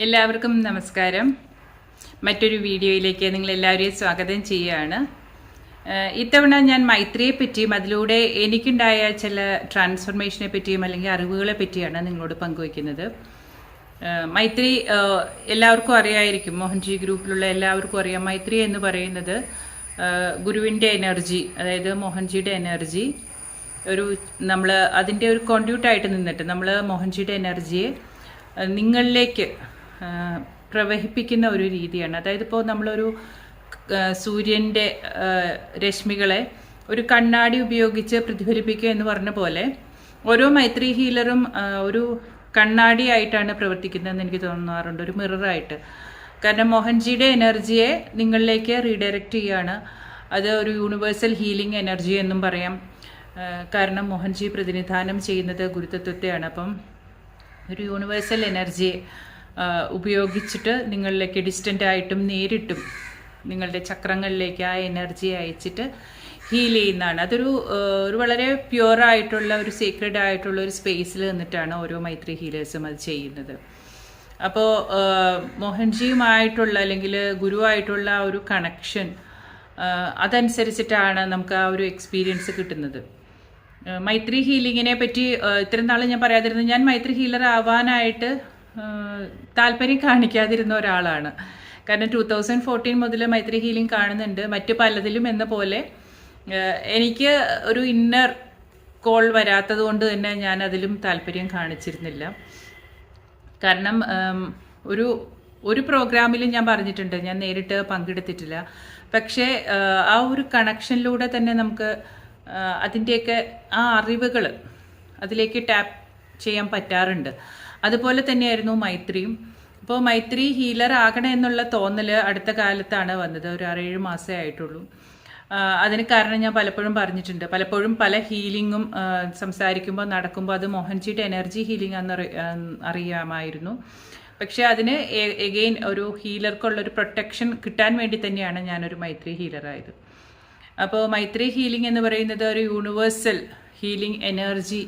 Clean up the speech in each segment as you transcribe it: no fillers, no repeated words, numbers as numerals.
എല്ലാവർക്കും നമസ്കാരം. മറ്റൊരു വീഡിയോയിലേക്ക് നിങ്ങളെല്ലാവരെയും സ്വാഗതം ചെയ്യുകയാണ്. ഇത്തവണ ഞാൻ മൈത്രിയെ പറ്റിയും അതിലൂടെ എനിക്കുണ്ടായ ചില ട്രാൻസ്ഫോർമേഷനെ പറ്റിയും അല്ലെങ്കിൽ അറിവുകളെ പറ്റിയാണ് നിങ്ങളോട് പങ്കുവയ്ക്കുന്നത്. മൈത്രി എല്ലാവർക്കും അറിയായിരിക്കും, മോഹൻജി ഗ്രൂപ്പിലുള്ള എല്ലാവർക്കും അറിയാം. മൈത്രി എന്ന് പറയുന്നത് ഗുരുവിൻ്റെ എനർജി, അതായത് മോഹൻജിയുടെ എനർജി നമ്മൾ അതിൻ്റെ ഒരു കോൺട്രിബ്യൂട്ടായിട്ട് നിന്നിട്ട് നമ്മൾ മോഹൻജിയുടെ എനർജിയെ നിങ്ങളിലേക്ക് പ്രവഹിപ്പിക്കുന്ന ഒരു രീതിയാണ്. അതായത് ഇപ്പോൾ നമ്മളൊരു സൂര്യൻ്റെ രശ്മികളെ ഒരു കണ്ണാടി ഉപയോഗിച്ച് പ്രതിഫലിപ്പിക്കുക എന്ന് പറഞ്ഞ പോലെ ഓരോ മൈത്രി ഹീലറും ഒരു കണ്ണാടിയായിട്ടാണ് പ്രവർത്തിക്കുന്നതെന്ന് എനിക്ക് തോന്നാറുണ്ട്, ഒരു മിററായിട്ട്. കാരണം മോഹൻജിയുടെ എനർജിയെ നിങ്ങളിലേക്ക് റീഡയറക്റ്റ് ചെയ്യുകയാണ്. അത് ഒരു യൂണിവേഴ്സൽ ഹീലിംഗ് എനർജി എന്നും പറയാം. കാരണം മോഹൻജി പ്രതിനിധാനം ചെയ്യുന്നത് ഗുരുതത്വത്തെയാണ്. അപ്പം ഒരു യൂണിവേഴ്സൽ എനർജിയെ ഉപയോഗിച്ചിട്ട് നിങ്ങളിലേക്ക് ഡിസ്റ്റൻ്റ് ആയിട്ടും നേരിട്ടും നിങ്ങളുടെ ചക്രങ്ങളിലേക്ക് ആ എനർജി അയച്ചിട്ട് ഹീൽ ചെയ്യുന്നതാണ്. അതൊരു വളരെ പ്യുവറായിട്ടുള്ള ഒരു സീക്രഡ് ആയിട്ടുള്ള ഒരു സ്പേസിൽ നിന്നിട്ടാണ് ഓരോ മൈത്രി ഹീലേഴ്സും അത് ചെയ്യുന്നത്. അപ്പോൾ മോഹൻജിയുമായിട്ടുള്ള അല്ലെങ്കിൽ ഗുരുവായിട്ടുള്ള ആ ഒരു കണക്ഷൻ അതനുസരിച്ചിട്ടാണ് നമുക്ക് ആ ഒരു എക്സ്പീരിയൻസ് കിട്ടുന്നത്. മൈത്രി ഹീലിങ്ങിനെ പറ്റി ഇത്രയും നാൾ ഞാൻ പറയാതിരുന്നത്, ഞാൻ മൈത്രി ഹീലർ ആവാനായിട്ട് താല്പര്യം കാണിക്കാതിരുന്ന ഒരാളാണ്. കാരണം 2014 മുതൽ മൈത്രി ഹീലിംഗ് കാണുന്നുണ്ട്. മറ്റു പലതിലും എന്ന പോലെ എനിക്ക് ഒരു ഇന്നർ കോൾ വരാത്തത് കൊണ്ട് തന്നെ ഞാൻ അതിലും താല്പര്യം കാണിച്ചിരുന്നില്ല. കാരണം ഒരു പ്രോഗ്രാമിലും ഞാൻ പറഞ്ഞിട്ടുണ്ട്, ഞാൻ നേരിട്ട് പങ്കെടുത്തിട്ടില്ല. പക്ഷേ ആ ഒരു കണക്ഷനിലൂടെ തന്നെ നമുക്ക് അതിൻ്റെയൊക്കെ ആ അറിവുകൾ അതിലേക്ക് ടാപ്പ് ചെയ്യാൻ പറ്റാറുണ്ട്. അതുപോലെ തന്നെയായിരുന്നു മൈത്രിയും. അപ്പോൾ മൈത്രി ഹീലർ ആകണം എന്നുള്ള തോന്നൽ അടുത്ത കാലത്താണ് വന്നത്, ഒരു 6-7 മാസമേ ആയിട്ടുള്ളൂ. അതിന് കാരണം ഞാൻ പലപ്പോഴും പറഞ്ഞിട്ടുണ്ട്. പലപ്പോഴും പല ഹീലിങ്ങും സംസാരിക്കുമ്പോൾ നടക്കുമ്പോൾ അത് മോഹൻജിയുടെ എനർജി ഹീലിംഗ് ആണെന്ന് അറിയാമായിരുന്നു. പക്ഷെ അതിന് എഗെയിൻ ഒരു ഹീലർക്കുള്ളൊരു പ്രൊട്ടക്ഷൻ കിട്ടാൻ വേണ്ടി തന്നെയാണ് ഞാനൊരു മൈത്രി ഹീലറായത്. അപ്പോൾ മൈത്രി ഹീലിംഗ് എന്ന് പറയുന്നത് ഒരു യൂണിവേഴ്സൽ ഹീലിംഗ് എനർജി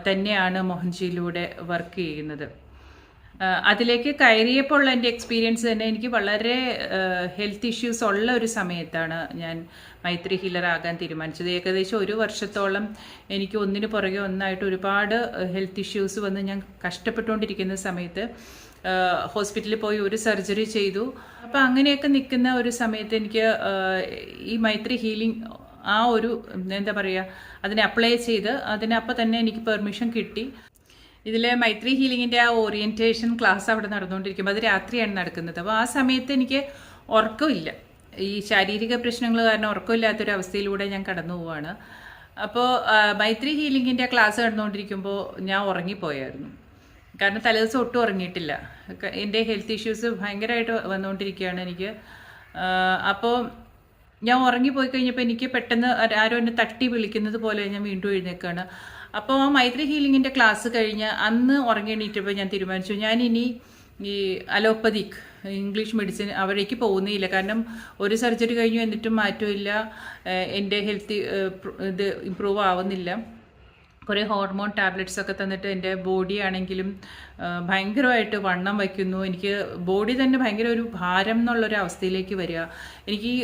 തന്നെയാണ് മോഹൻജിയിലൂടെ വർക്ക് ചെയ്യുന്നത്. അതിലേക്ക് കയറിയപ്പോൾ ഉള്ള എൻ്റെ എക്സ്പീരിയൻസ് തന്നെ എനിക്ക് വളരെ ഹെൽത്ത് ഇഷ്യൂസ് ഉള്ള ഒരു സമയത്താണ് ഞാൻ മൈത്രി ഹീലർ ആകാൻ തീരുമാനിച്ചത്. ഏകദേശം 1 വർഷത്തോളം എനിക്ക് ഒന്നിനു പുറകെ ഒന്നായിട്ട് ഒരുപാട് ഹെൽത്ത് ഇഷ്യൂസ് വന്ന് ഞാൻ കഷ്ടപ്പെട്ടുകൊണ്ടിരിക്കുന്ന സമയത്ത് ഹോസ്പിറ്റലിൽ പോയി ഒരു സർജറി ചെയ്തു. അപ്പോൾ അങ്ങനെയൊക്കെ നിൽക്കുന്ന ഒരു സമയത്ത് എനിക്ക് ഈ മൈത്രി ഹീലിംഗ് ആ ഒരു എന്താ പറയുക, അതിനെ അപ്ലൈ ചെയ്ത് അതിനപ്പോൾ തന്നെ എനിക്ക് പെർമിഷൻ കിട്ടി. ഇതിൽ മൈത്രി ഹീലിങ്ങിൻ്റെ ആ ഓറിയൻറ്റേഷൻ ക്ലാസ് അവിടെ നടന്നുകൊണ്ടിരിക്കുമ്പോൾ അത് രാത്രിയാണ് നടക്കുന്നത്. അപ്പോൾ ആ സമയത്ത് എനിക്ക് ഉറക്കമില്ല. ഈ ശാരീരിക പ്രശ്നങ്ങൾ കാരണം ഉറക്കമില്ലാത്തൊരു അവസ്ഥയിലൂടെ ഞാൻ കടന്നു പോവാണ്. അപ്പോൾ മൈത്രി ഹീലിങ്ങിൻ്റെ ക്ലാസ് നടന്നുകൊണ്ടിരിക്കുമ്പോൾ ഞാൻ ഉറങ്ങിപ്പോയായിരുന്നു. കാരണം തലേദിവസം ഒട്ടും ഉറങ്ങിയിട്ടില്ല. എൻ്റെ ഹെൽത്ത് ഇഷ്യൂസ് ഭയങ്കരമായിട്ട് വന്നുകൊണ്ടിരിക്കുകയാണ് എനിക്ക്. അപ്പോൾ ഞാൻ ഉറങ്ങിപ്പോയി കഴിഞ്ഞപ്പോൾ എനിക്ക് പെട്ടെന്ന് ആരോ എന്നെ തട്ടി വിളിക്കുന്നത് പോലെ ഞാൻ വീണ്ടും എഴുന്നേൽക്കുകയാണ്. അപ്പോൾ ആ മൈത്രി ഹീലിങ്ങിൻ്റെ ക്ലാസ് കഴിഞ്ഞ് അന്ന് ഉറങ്ങി എണീറ്റപ്പോൾ ഞാൻ തീരുമാനിച്ചു, ഞാനിനി ഈ അലോപ്പതിക് ഇംഗ്ലീഷ് മെഡിസിൻ അവിടേക്ക് പോകുന്നേയില്ല. കാരണം ഒരു സർജറി കഴിഞ്ഞു എന്നിട്ടും മാറ്റമില്ല, എൻ്റെ ഹെൽത്ത് ഇത് ഇമ്പ്രൂവ് ആവുന്നില്ല. കുറേ ഹോർമോൺ ടാബ്ലറ്റ്സ് ഒക്കെ തന്നിട്ട് എൻ്റെ ബോഡി ആണെങ്കിലും ഭയങ്കരമായിട്ട് വണ്ണം വയ്ക്കുന്നു. എനിക്ക് ബോഡി തന്നെ ഭയങ്കര ഒരു ഭാരം എന്നുള്ളൊരു അവസ്ഥയിലേക്ക് വരിക. എനിക്ക്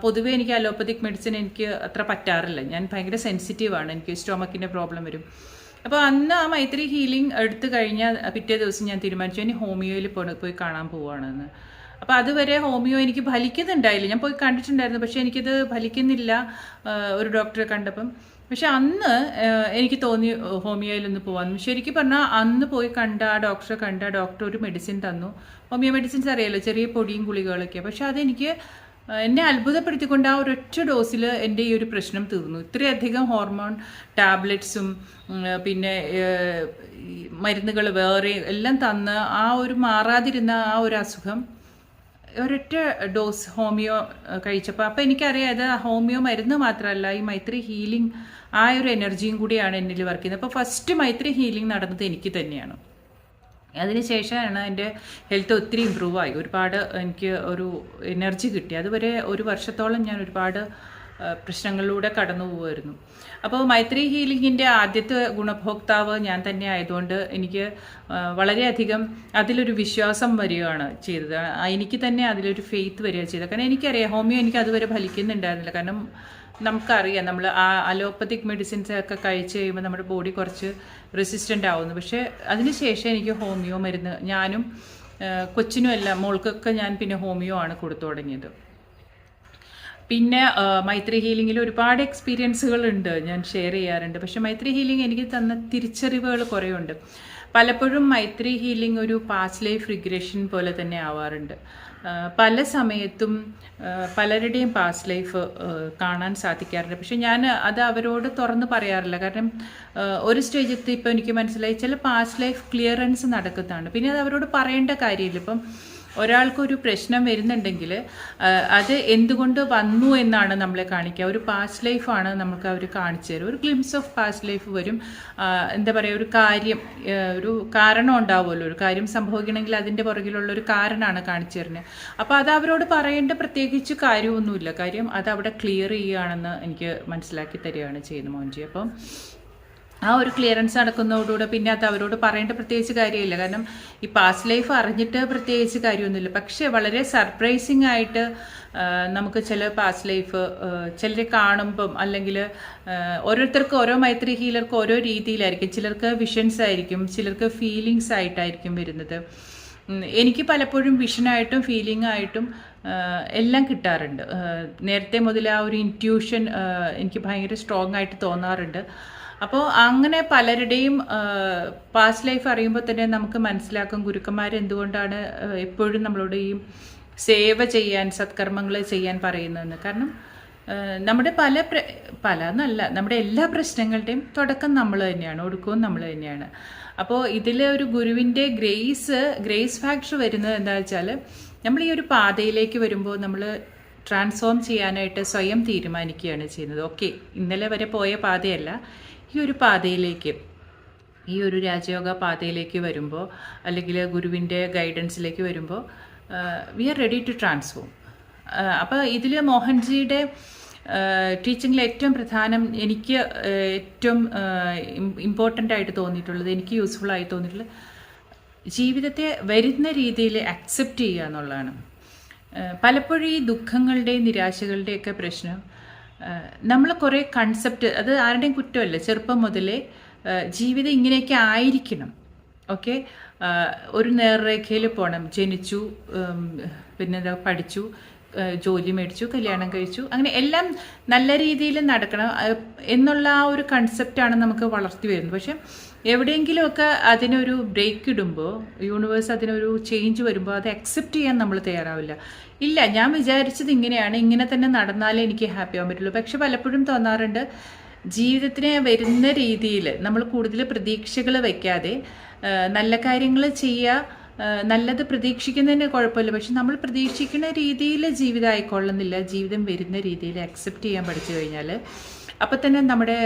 പൊതുവേ എനിക്ക് അലോപ്പതിക് മെഡിസിൻ എനിക്ക് അത്ര പറ്റാറില്ല. ഞാൻ ഭയങ്കര സെൻസിറ്റീവാണ്, എനിക്ക് സ്റ്റൊമക്കിൻ്റെ പ്രോബ്ലം വരും. അപ്പോൾ അന്ന് ആ മൈത്രി ഹീലിംഗ് എടുത്തു കഴിഞ്ഞാൽ പിറ്റേ ദിവസം ഞാൻ തീരുമാനിച്ചു ഇനി ഹോമിയോയിൽ പോയി കാണാൻ പോവുകയാണെന്ന്. അപ്പോൾ അതുവരെ ഹോമിയോ എനിക്ക് ഫലിക്കുന്നുണ്ടായില്ല. ഞാൻ പോയി കണ്ടിട്ടുണ്ടായിരുന്നു, പക്ഷേ എനിക്കിത് ഫലിക്കുന്നില്ല ഒരു ഡോക്ടറെ കണ്ടപ്പം. പക്ഷെ അന്ന് എനിക്ക് തോന്നി ഹോമിയോയിലൊന്ന് പോകാമെന്ന്. ശരിക്കും പറഞ്ഞാൽ അന്ന് പോയി കണ്ട ഡോക്ടർ ഒരു മെഡിസിൻ തന്നു. ഹോമിയോ മെഡിസിൻസ് അറിയാലോ, ചെറിയ പൊടിയും ഗുളികകളൊക്കെ. പക്ഷെ അതെനിക്ക് എന്നെ അത്ഭുതപ്പെടുത്തിക്കൊണ്ട് ആ ഒരൊറ്റ ഡോസിൽ എൻ്റെ ഈ ഒരു പ്രശ്നം തീർന്നു. ഇത്രയധികം ഹോർമോൺ ടാബ്ലറ്റ്സും പിന്നെ മരുന്നുകൾ വേറെ എല്ലാം തന്ന് ആ ഒരു മാറാതിരുന്ന ആ ഒരു അസുഖം ഒരൊറ്റ ഡോസ് ഹോമിയോ കഴിച്ചപ്പോൾ അപ്പോൾ എനിക്കറിയാം അത് ഹോമിയോ മരുന്ന് മാത്രമല്ല, ഈ മൈത്രി ഹീലിംഗ് ആ ഒരു എനർജിയും കൂടിയാണ് എന്നിൽ വർക്ക് ചെയ്യുന്നത്. അപ്പോൾ ഫസ്റ്റ് മൈത്രി ഹീലിംഗ് നടന്നത് എനിക്ക് തന്നെയാണ്. അതിനുശേഷമാണ് എൻ്റെ ഹെൽത്ത് ഒത്തിരി ഇമ്പ്രൂവ് ആയി. ഒരുപാട് എനിക്ക് ഒരു എനർജി കിട്ടി. അതുവരെ 1 വർഷത്തോളം ഞാൻ ഒരുപാട് പ്രശ്നങ്ങളിലൂടെ കടന്നു പോകുമായിരുന്നു. അപ്പോൾ മൈത്രി ഹീലിങ്ങിൻ്റെ ആദ്യത്തെ ഗുണഭോക്താവ് ഞാൻ തന്നെ ആയതുകൊണ്ട് എനിക്ക് വളരെയധികം അതിലൊരു വിശ്വാസം വരികയാണ് ചെയ്തത്. എനിക്ക് തന്നെ അതിലൊരു ഫെയ്ത്ത് വരിക ചെയ്തത്. കാരണം എനിക്കറിയാം ഹോമിയോ എനിക്ക് അതുവരെ ഫലിക്കുന്നുണ്ടായിരുന്നില്ല. കാരണം നമുക്കറിയാം നമ്മൾ ആ അലോപ്പത്തിക് മെഡിസിൻസ് ഒക്കെ കഴിച്ച് കഴിയുമ്പോൾ നമ്മുടെ ബോഡി കുറച്ച് റെസിസ്റ്റൻ്റ് ആവുന്നു. പക്ഷേ അതിനുശേഷം എനിക്ക് ഹോമിയോ മരുന്ന് ഞാനും കൊച്ചിനും എല്ലാം മോൾക്കൊക്കെ ഞാൻ പിന്നെ ഹോമിയോ ആണ് കൊടുത്തു തുടങ്ങിയത്. പിന്നെ മൈത്രി ഹീലിങ്ങിൽ ഒരുപാട് എക്സ്പീരിയൻസുകൾ ഉണ്ട്, ഞാൻ ഷെയർ ചെയ്യാറുണ്ട്. പക്ഷെ മൈത്രി ഹീലിംഗ് എനിക്ക് തന്ന തിരിച്ചറിവുകൾ കുറേ ഉണ്ട്. പലപ്പോഴും മൈത്രി ഹീലിംഗ് ഒരു പാസ്റ്റ് ലൈഫ് റിഗ്രഷൻ പോലെ തന്നെ ആവാറുണ്ട്. പല സമയത്തും പലരുടെയും പാസ്റ്റ് ലൈഫ് കാണാൻ സാധിക്കാറുണ്ട്. പക്ഷെ ഞാൻ അത് അവരോട് തുറന്ന് പറയാറില്ല. കാരണം ഒരു സ്റ്റേജെത്തി ഇപ്പോൾ എനിക്ക് മനസ്സിലായി ചില പാസ്റ്റ് ലൈഫ് ക്ലിയറൻസ് നടക്കുന്നതാണ്. പിന്നെ അത് അവരോട് പറയേണ്ട കാര്യമില്ല. ഇപ്പം ഒരാൾക്കൊരു പ്രശ്നം വരുന്നുണ്ടെങ്കിൽ അത് എന്തുകൊണ്ട് വന്നു എന്നാണ് നമ്മളെ കാണിക്കുക. ഒരു പാസ്റ്റ് ലൈഫാണ് നമുക്ക് അവർ കാണിച്ചു തരും. ഒരു ഗ്ലിംസ് ഓഫ് പാസ്റ്റ് ലൈഫ് വരും. എന്താ പറയുക, ഒരു കാര്യം, ഒരു കാരണം ഉണ്ടാവുമല്ലോ. ഒരു കാര്യം സംഭവിക്കണമെങ്കിൽ അതിൻ്റെ പുറകിലുള്ള ഒരു കാരണമാണ് കാണിച്ചു തരുന്നത്. അപ്പോൾ അത് അവരോട് പറയേണ്ട പ്രത്യേകിച്ച് കാര്യമൊന്നുമില്ല. കാര്യം അത് അവിടെ ക്ലിയർ ചെയ്യുകയാണെന്ന് എനിക്ക് മനസ്സിലാക്കി തരികയാണ് ചെയ്യുന്നത് മോൻജി. അപ്പം ആ ഒരു ക്ലിയറൻസ് നടക്കുന്നതോടുകൂടെ പിന്നെ അത് അവരോട് പറയേണ്ട പ്രത്യേകിച്ച് കാര്യമില്ല. കാരണം ഈ പാസ്റ്റ് ലൈഫ് അറിഞ്ഞിട്ട് പ്രത്യേകിച്ച് കാര്യമൊന്നുമില്ല. പക്ഷേ വളരെ സർപ്രൈസിങ് ആയിട്ട് നമുക്ക് ചില പാസ്റ്റ് ലൈഫ് ചിലരെ കാണുമ്പം, അല്ലെങ്കിൽ ഓരോരുത്തർക്ക് ഓരോ മൈത്രി ഹീലർക്ക് ഓരോ രീതിയിലായിരിക്കും. ചിലർക്ക് വിഷൻസ് ആയിരിക്കും, ചിലർക്ക് ഫീലിങ്സ് ആയിട്ടായിരിക്കും വരുന്നത്. എനിക്ക് പലപ്പോഴും വിഷനായിട്ടും ഫീലിംഗ് ആയിട്ടും എല്ലാം കിട്ടാറുണ്ട്. നേരത്തെ മുതൽ ആ ഒരു ഇൻറ്റ്യൂഷൻ എനിക്ക് ഭയങ്കര സ്ട്രോങ് ആയിട്ട് തോന്നാറുണ്ട്. അപ്പോൾ അങ്ങനെ പലരുടെയും പാസ്റ്റ് ലൈഫ് അറിയുമ്പോൾ തന്നെ നമുക്ക് മനസ്സിലാക്കും ഗുരുക്കന്മാർ എന്തുകൊണ്ടാണ് എപ്പോഴും നമ്മളോട് ഈ സേവ ചെയ്യാൻ, സത്കർമ്മങ്ങൾ ചെയ്യാൻ പറയുന്നതെന്ന്. കാരണം നമ്മുടെ പല എന്നല്ല, നമ്മുടെ എല്ലാ പ്രശ്നങ്ങളുടെയും തുടക്കം നമ്മൾ തന്നെയാണ്, ഒടുക്കവും നമ്മൾ തന്നെയാണ്. അപ്പോൾ ഇതിൽ ഒരു ഗുരുവിൻ്റെ ഗ്രേസ് ഫാക്ടർ വരുന്നത് എന്താ വെച്ചാൽ, നമ്മൾ ഈ ഒരു പാതയിലേക്ക് വരുമ്പോൾ നമ്മൾ ട്രാൻസ്ഫോം ചെയ്യാനായിട്ട് സ്വയം തീരുമാനിക്കുകയാണ് ചെയ്യുന്നത്. ഓക്കെ, ഇന്നലെ വരെ പോയ പാതയല്ല, ഈ ഒരു പാതയിലേക്ക്, ഈ ഒരു രാജയോഗ പാതയിലേക്ക് വരുമ്പോൾ, അല്ലെങ്കിൽ ഗുരുവിൻ്റെ ഗൈഡൻസിലേക്ക് വരുമ്പോൾ we are ready to transform. അപ്പോൾ ഇതിൽ മോഹൻജിയുടെ ടീച്ചിങ്ങിൽ ഏറ്റവും പ്രധാനം, എനിക്ക് ഏറ്റവും ഇമ്പോർട്ടൻ്റ് ആയിട്ട് തോന്നിയിട്ടുള്ളത്, എനിക്ക് യൂസ്ഫുൾ ആയി തോന്നിയിട്ടുള്ളത്, ജീവിതത്തെ വരുന്ന രീതിയിൽ അക്സെപ്റ്റ് ചെയ്യുക എന്നുള്ളതാണ്. പലപ്പോഴും ഈ ദുഃഖങ്ങളുടെയും നിരാശകളുടെയൊക്കെ പ്രശ്നം നമ്മൾ കുറേ കൺസെപ്റ്റ്, അത് ആരുടെയും കുറ്റമല്ല, ചെറുപ്പം മുതലേ ജീവിതം ഇങ്ങനെയൊക്കെ ആയിരിക്കണം, ഓക്കെ, ഒരു നേർരേഖയിൽ പോകണം, ജനിച്ചു, പിന്നെ പഠിച്ചു, ജോലി മേടിച്ചു, കല്യാണം കഴിച്ചു, അങ്ങനെ എല്ലാം നല്ല രീതിയിൽ നടക്കണം എന്നുള്ള ആ ഒരു കൺസെപ്റ്റാണ് നമുക്ക് വളർത്തി വരുന്നത്. പക്ഷെ എവിടെയെങ്കിലുമൊക്കെ അതിനൊരു ബ്രേക്ക് ഇടുമ്പോൾ, യൂണിവേഴ്സ് അതിനൊരു ചേഞ്ച് വരുമ്പോൾ അത് അക്സെപ്റ്റ് ചെയ്യാൻ നമ്മൾ തയ്യാറാവില്ല. ഇല്ല, ഞാൻ വിചാരിച്ചത് ഇങ്ങനെയാണ്, ഇങ്ങനെ തന്നെ നടന്നാലേ എനിക്ക് ഹാപ്പി ആവാൻ പറ്റുള്ളൂ. പക്ഷെ പലപ്പോഴും തോന്നാറുണ്ട് ജീവിതത്തിനെ വരുന്ന രീതിയിൽ നമ്മൾ കൂടുതൽ പ്രതീക്ഷകൾ വയ്ക്കാതെ നല്ല കാര്യങ്ങൾ ചെയ്യുക. നല്ലത് പ്രതീക്ഷിക്കുന്നതിന് കുഴപ്പമില്ല, പക്ഷെ നമ്മൾ പ്രതീക്ഷിക്കുന്ന രീതിയിൽ ജീവിതം ആയിക്കൊള്ളുന്നില്ല. ജീവിതം വരുന്ന രീതിയിൽ അക്സെപ്റ്റ് ചെയ്യാൻ പഠിച്ചു കഴിഞ്ഞാൽ അപ്പം തന്നെ നമ്മുടെ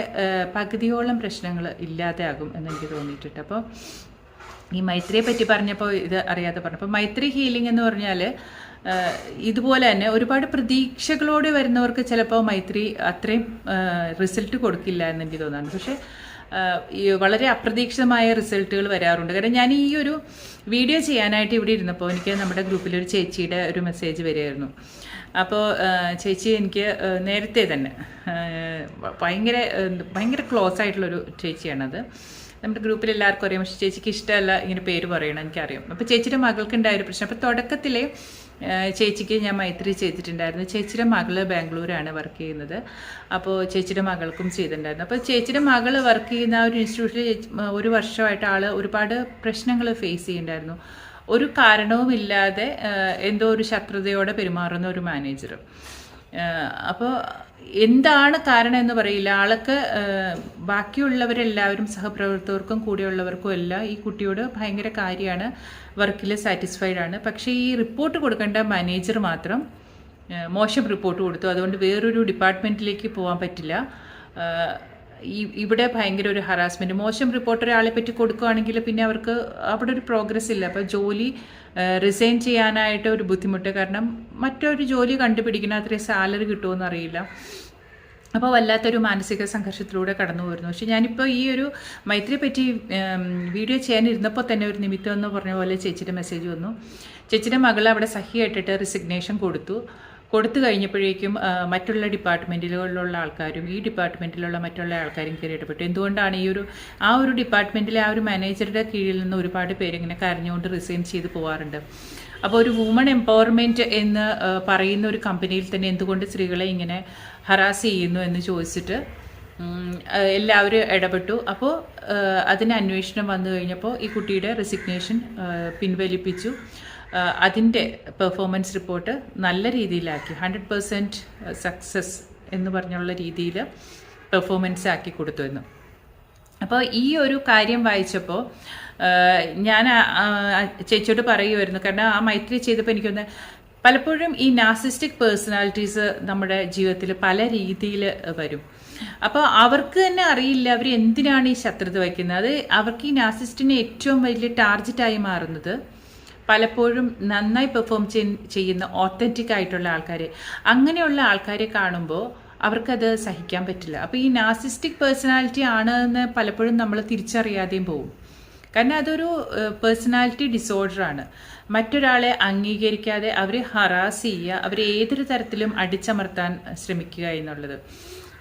പകുതിയോളം പ്രശ്നങ്ങൾ ഇല്ലാതെ ആകും എന്നെനിക്ക് തോന്നിയിട്ടുണ്ട്. അപ്പോൾ ഈ മൈത്രിയെ പറ്റി പറഞ്ഞപ്പോൾ ഇത് അറിയാതെ പറഞ്ഞപ്പോൾ, മൈത്രി ഹീലിംഗ് എന്ന് പറഞ്ഞാൽ ഇതുപോലെ തന്നെ ഒരുപാട് പ്രതീക്ഷകളോടെ വരുന്നവർക്ക് ചിലപ്പോൾ മൈത്രി അത്രയും റിസൾട്ട് കൊടുക്കില്ല എന്നെനിക്ക് തോന്നുന്നുണ്ട്. പക്ഷേ വളരെ അപ്രതീക്ഷിതമായ റിസൾട്ടുകൾ വരാറുണ്ട്. കാരണം ഞാൻ ഈ ഒരു വീഡിയോ ചെയ്യാനായിട്ട് ഇവിടെ ഇരുന്നപ്പോൾ എനിക്ക് നമ്മുടെ ഗ്രൂപ്പിലൊരു ചേച്ചിയുടെ ഒരു മെസ്സേജ് വരികയായിരുന്നു. അപ്പോൾ ചേച്ചി എനിക്ക് നേരത്തെ തന്നെ ഭയങ്കര ക്ലോസ് ആയിട്ടുള്ളൊരു ചേച്ചിയാണത്. നമ്മുടെ ഗ്രൂപ്പിൽ എല്ലാവർക്കും അറിയാം, പക്ഷേ ചേച്ചിക്ക് ഇഷ്ടമല്ല ഇങ്ങനെ പേര് പറയണം, എനിക്കറിയാം. അപ്പോൾ ചേച്ചിയുടെ മകൾക്ക് ഉണ്ടായൊരു പ്രശ്നം. അപ്പോൾ തുടക്കത്തിലെ ചേച്ചിക്ക് ഞാൻ മൈത്രി ചെയ്തിട്ടുണ്ടായിരുന്നു. ചേച്ചിയുടെ മകള് ബാംഗ്ലൂരാണ് വർക്ക് ചെയ്യുന്നത്. അപ്പോൾ ചേച്ചിയുടെ മകൾക്കും ചെയ്തിട്ടുണ്ടായിരുന്നു. അപ്പോൾ ചേച്ചിയുടെ മകൾ വർക്ക് ചെയ്യുന്ന ആ ഒരു ഇൻസ്റ്റിറ്റ്യൂട്ടിൽ ഒരു വർഷമായിട്ട് ആൾ ഒരുപാട് പ്രശ്നങ്ങൾ ഫേസ് ചെയ്യുന്നുണ്ടായിരുന്നു. ഒരു കാരണവുമില്ലാതെ എന്തോ ഒരു ശത്രുതയോടെ പെരുമാറുന്ന ഒരു മാനേജർ. അപ്പോൾ എന്താണ് കാരണം എന്ന് പറയില്ല. ആൾക്ക് ബാക്കിയുള്ളവരെല്ലാവരും, സഹപ്രവർത്തകർക്കും കൂടെയുള്ളവർക്കും എല്ലാം ഈ കുട്ടിയോട് ഭയങ്കര കാര്യമാണ്, വർക്കിൽ സാറ്റിസ്ഫൈഡ് ആണ്. പക്ഷേ ഈ റിപ്പോർട്ട് കൊടുക്കേണ്ട മാനേജർ മാത്രം മോശം റിപ്പോർട്ട് കൊടുത്തു. അതുകൊണ്ട് വേറൊരു ഡിപ്പാർട്ട്മെൻറ്റിലേക്ക് പോകാൻ പറ്റില്ല. ഇവിടെ ഭയങ്കര ഒരു ഹറാസ്മെൻറ്റ്, മോശം റിപ്പോർട്ട് ഒരാളെ പറ്റി കൊടുക്കുകയാണെങ്കിൽ പിന്നെ അവർക്ക് അവിടെ ഒരു പ്രോഗ്രസ് ഇല്ല. അപ്പോൾ ജോലി റിസൈൻ ചെയ്യാനായിട്ട് ഒരു ബുദ്ധിമുട്ട്. കാരണം മറ്റൊരു ജോലി കണ്ടുപിടിക്കണം, അത്രയും സാലറി കിട്ടുമെന്ന് അറിയില്ല. അപ്പോൾ വല്ലാത്തൊരു മാനസിക സംഘർഷത്തിലൂടെ കടന്നു പോയിരുന്നു. പക്ഷെ ഞാനിപ്പോൾ ഈ ഒരു മൈത്രിയെ പറ്റി വീഡിയോ ചെയ്യാനിരുന്നപ്പോൾ തന്നെ ഒരു നിമിത്തം എന്ന് പറഞ്ഞ പോലെ ചേച്ചിയുടെ മെസ്സേജ് വന്നു. ചേച്ചിയുടെ മകൾ അവിടെ സഹിയായിട്ടിട്ട് റിസിഗ്നേഷൻ കൊടുത്തു കഴിഞ്ഞപ്പോഴേക്കും മറ്റുള്ള ഡിപ്പാർട്ട്മെൻറ്റുകളിലുള്ള ആൾക്കാരും ഈ ഡിപ്പാർട്ട്മെൻറ്റിലുള്ള മറ്റുള്ള ആൾക്കാരും കയറി ഇടപെട്ടു. എന്തുകൊണ്ടാണ് ആ ഒരു ഡിപ്പാർട്ട്മെൻറ്റിലെ ആ ഒരു മാനേജറുടെ കീഴിൽ നിന്ന് ഒരുപാട് പേരിങ്ങനെ കരഞ്ഞുകൊണ്ട് റിസൈൻ ചെയ്ത് പോകാറുണ്ട്. അപ്പോൾ ഒരു വുമൺ എംപവർമെൻറ്റ് എന്ന് പറയുന്ന ഒരു കമ്പനിയിൽ തന്നെ എന്തുകൊണ്ട് സ്ത്രീകളെ ഇങ്ങനെ ഹറാസ് ചെയ്യുന്നു എന്ന് ചോദിച്ചിട്ട് എല്ലാവരും ഇടപെട്ടു. അപ്പോൾ അതിന് അന്വേഷണം വന്നു കഴിഞ്ഞപ്പോൾ ഈ കുട്ടിയുടെ റെസിഗ്നേഷൻ പിൻവലിപ്പിച്ചു. അതിൻ്റെ പെർഫോമൻസ് റിപ്പോർട്ട് നല്ല രീതിയിലാക്കി 100% സക്സസ് എന്ന് പറഞ്ഞുള്ള രീതിയിൽ പെർഫോമൻസ് ആക്കി കൊടുത്തു എന്ന്. അപ്പോൾ ഈ ഒരു കാര്യം വായിച്ചപ്പോൾ ഞാൻ ചേച്ചിയോട് പറയുമായിരുന്നു. കാരണം ആ മൈത്രി ചെയ്തപ്പോൾ എനിക്കൊന്ന് പലപ്പോഴും ഈ നാർസിസ്റ്റിക് പേഴ്സണാലിറ്റീസ് നമ്മുടെ ജീവിതത്തിൽ പല രീതിയിൽ വരും. അപ്പോൾ അവർക്ക് തന്നെ അറിയില്ല അവർ എന്തിനാണ് ഈ ശത്രുത വയ്ക്കുന്നത്. അത് അവർക്ക് ഈ നാർസിസ്റ്റിനെ ഏറ്റവും വലിയ ടാർഗറ്റായി മാറുന്നത് പലപ്പോഴും നന്നായി പെർഫോം ചെയ്യുന്ന ഓത്തൻറ്റിക് ആയിട്ടുള്ള ആൾക്കാർ, അങ്ങനെയുള്ള ആൾക്കാരെ കാണുമ്പോൾ അവർക്കത് സഹിക്കാൻ പറ്റില്ല. അപ്പോൾ ഈ നാർസിസ്റ്റിക് പേഴ്സണാലിറ്റി ആണെന്ന് പലപ്പോഴും നമ്മൾ തിരിച്ചറിയാതെയും പോകും. കാരണം അതൊരു പേഴ്സണാലിറ്റി ഡിസോർഡറാണ്. മറ്റൊരാളെ അംഗീകരിക്കാതെ അവരെ ഹറാസ് ചെയ്യുക, അവരെ ഏതൊരു തരത്തിലും അടിച്ചമർത്താൻ ശ്രമിക്കുക എന്നുള്ളത്.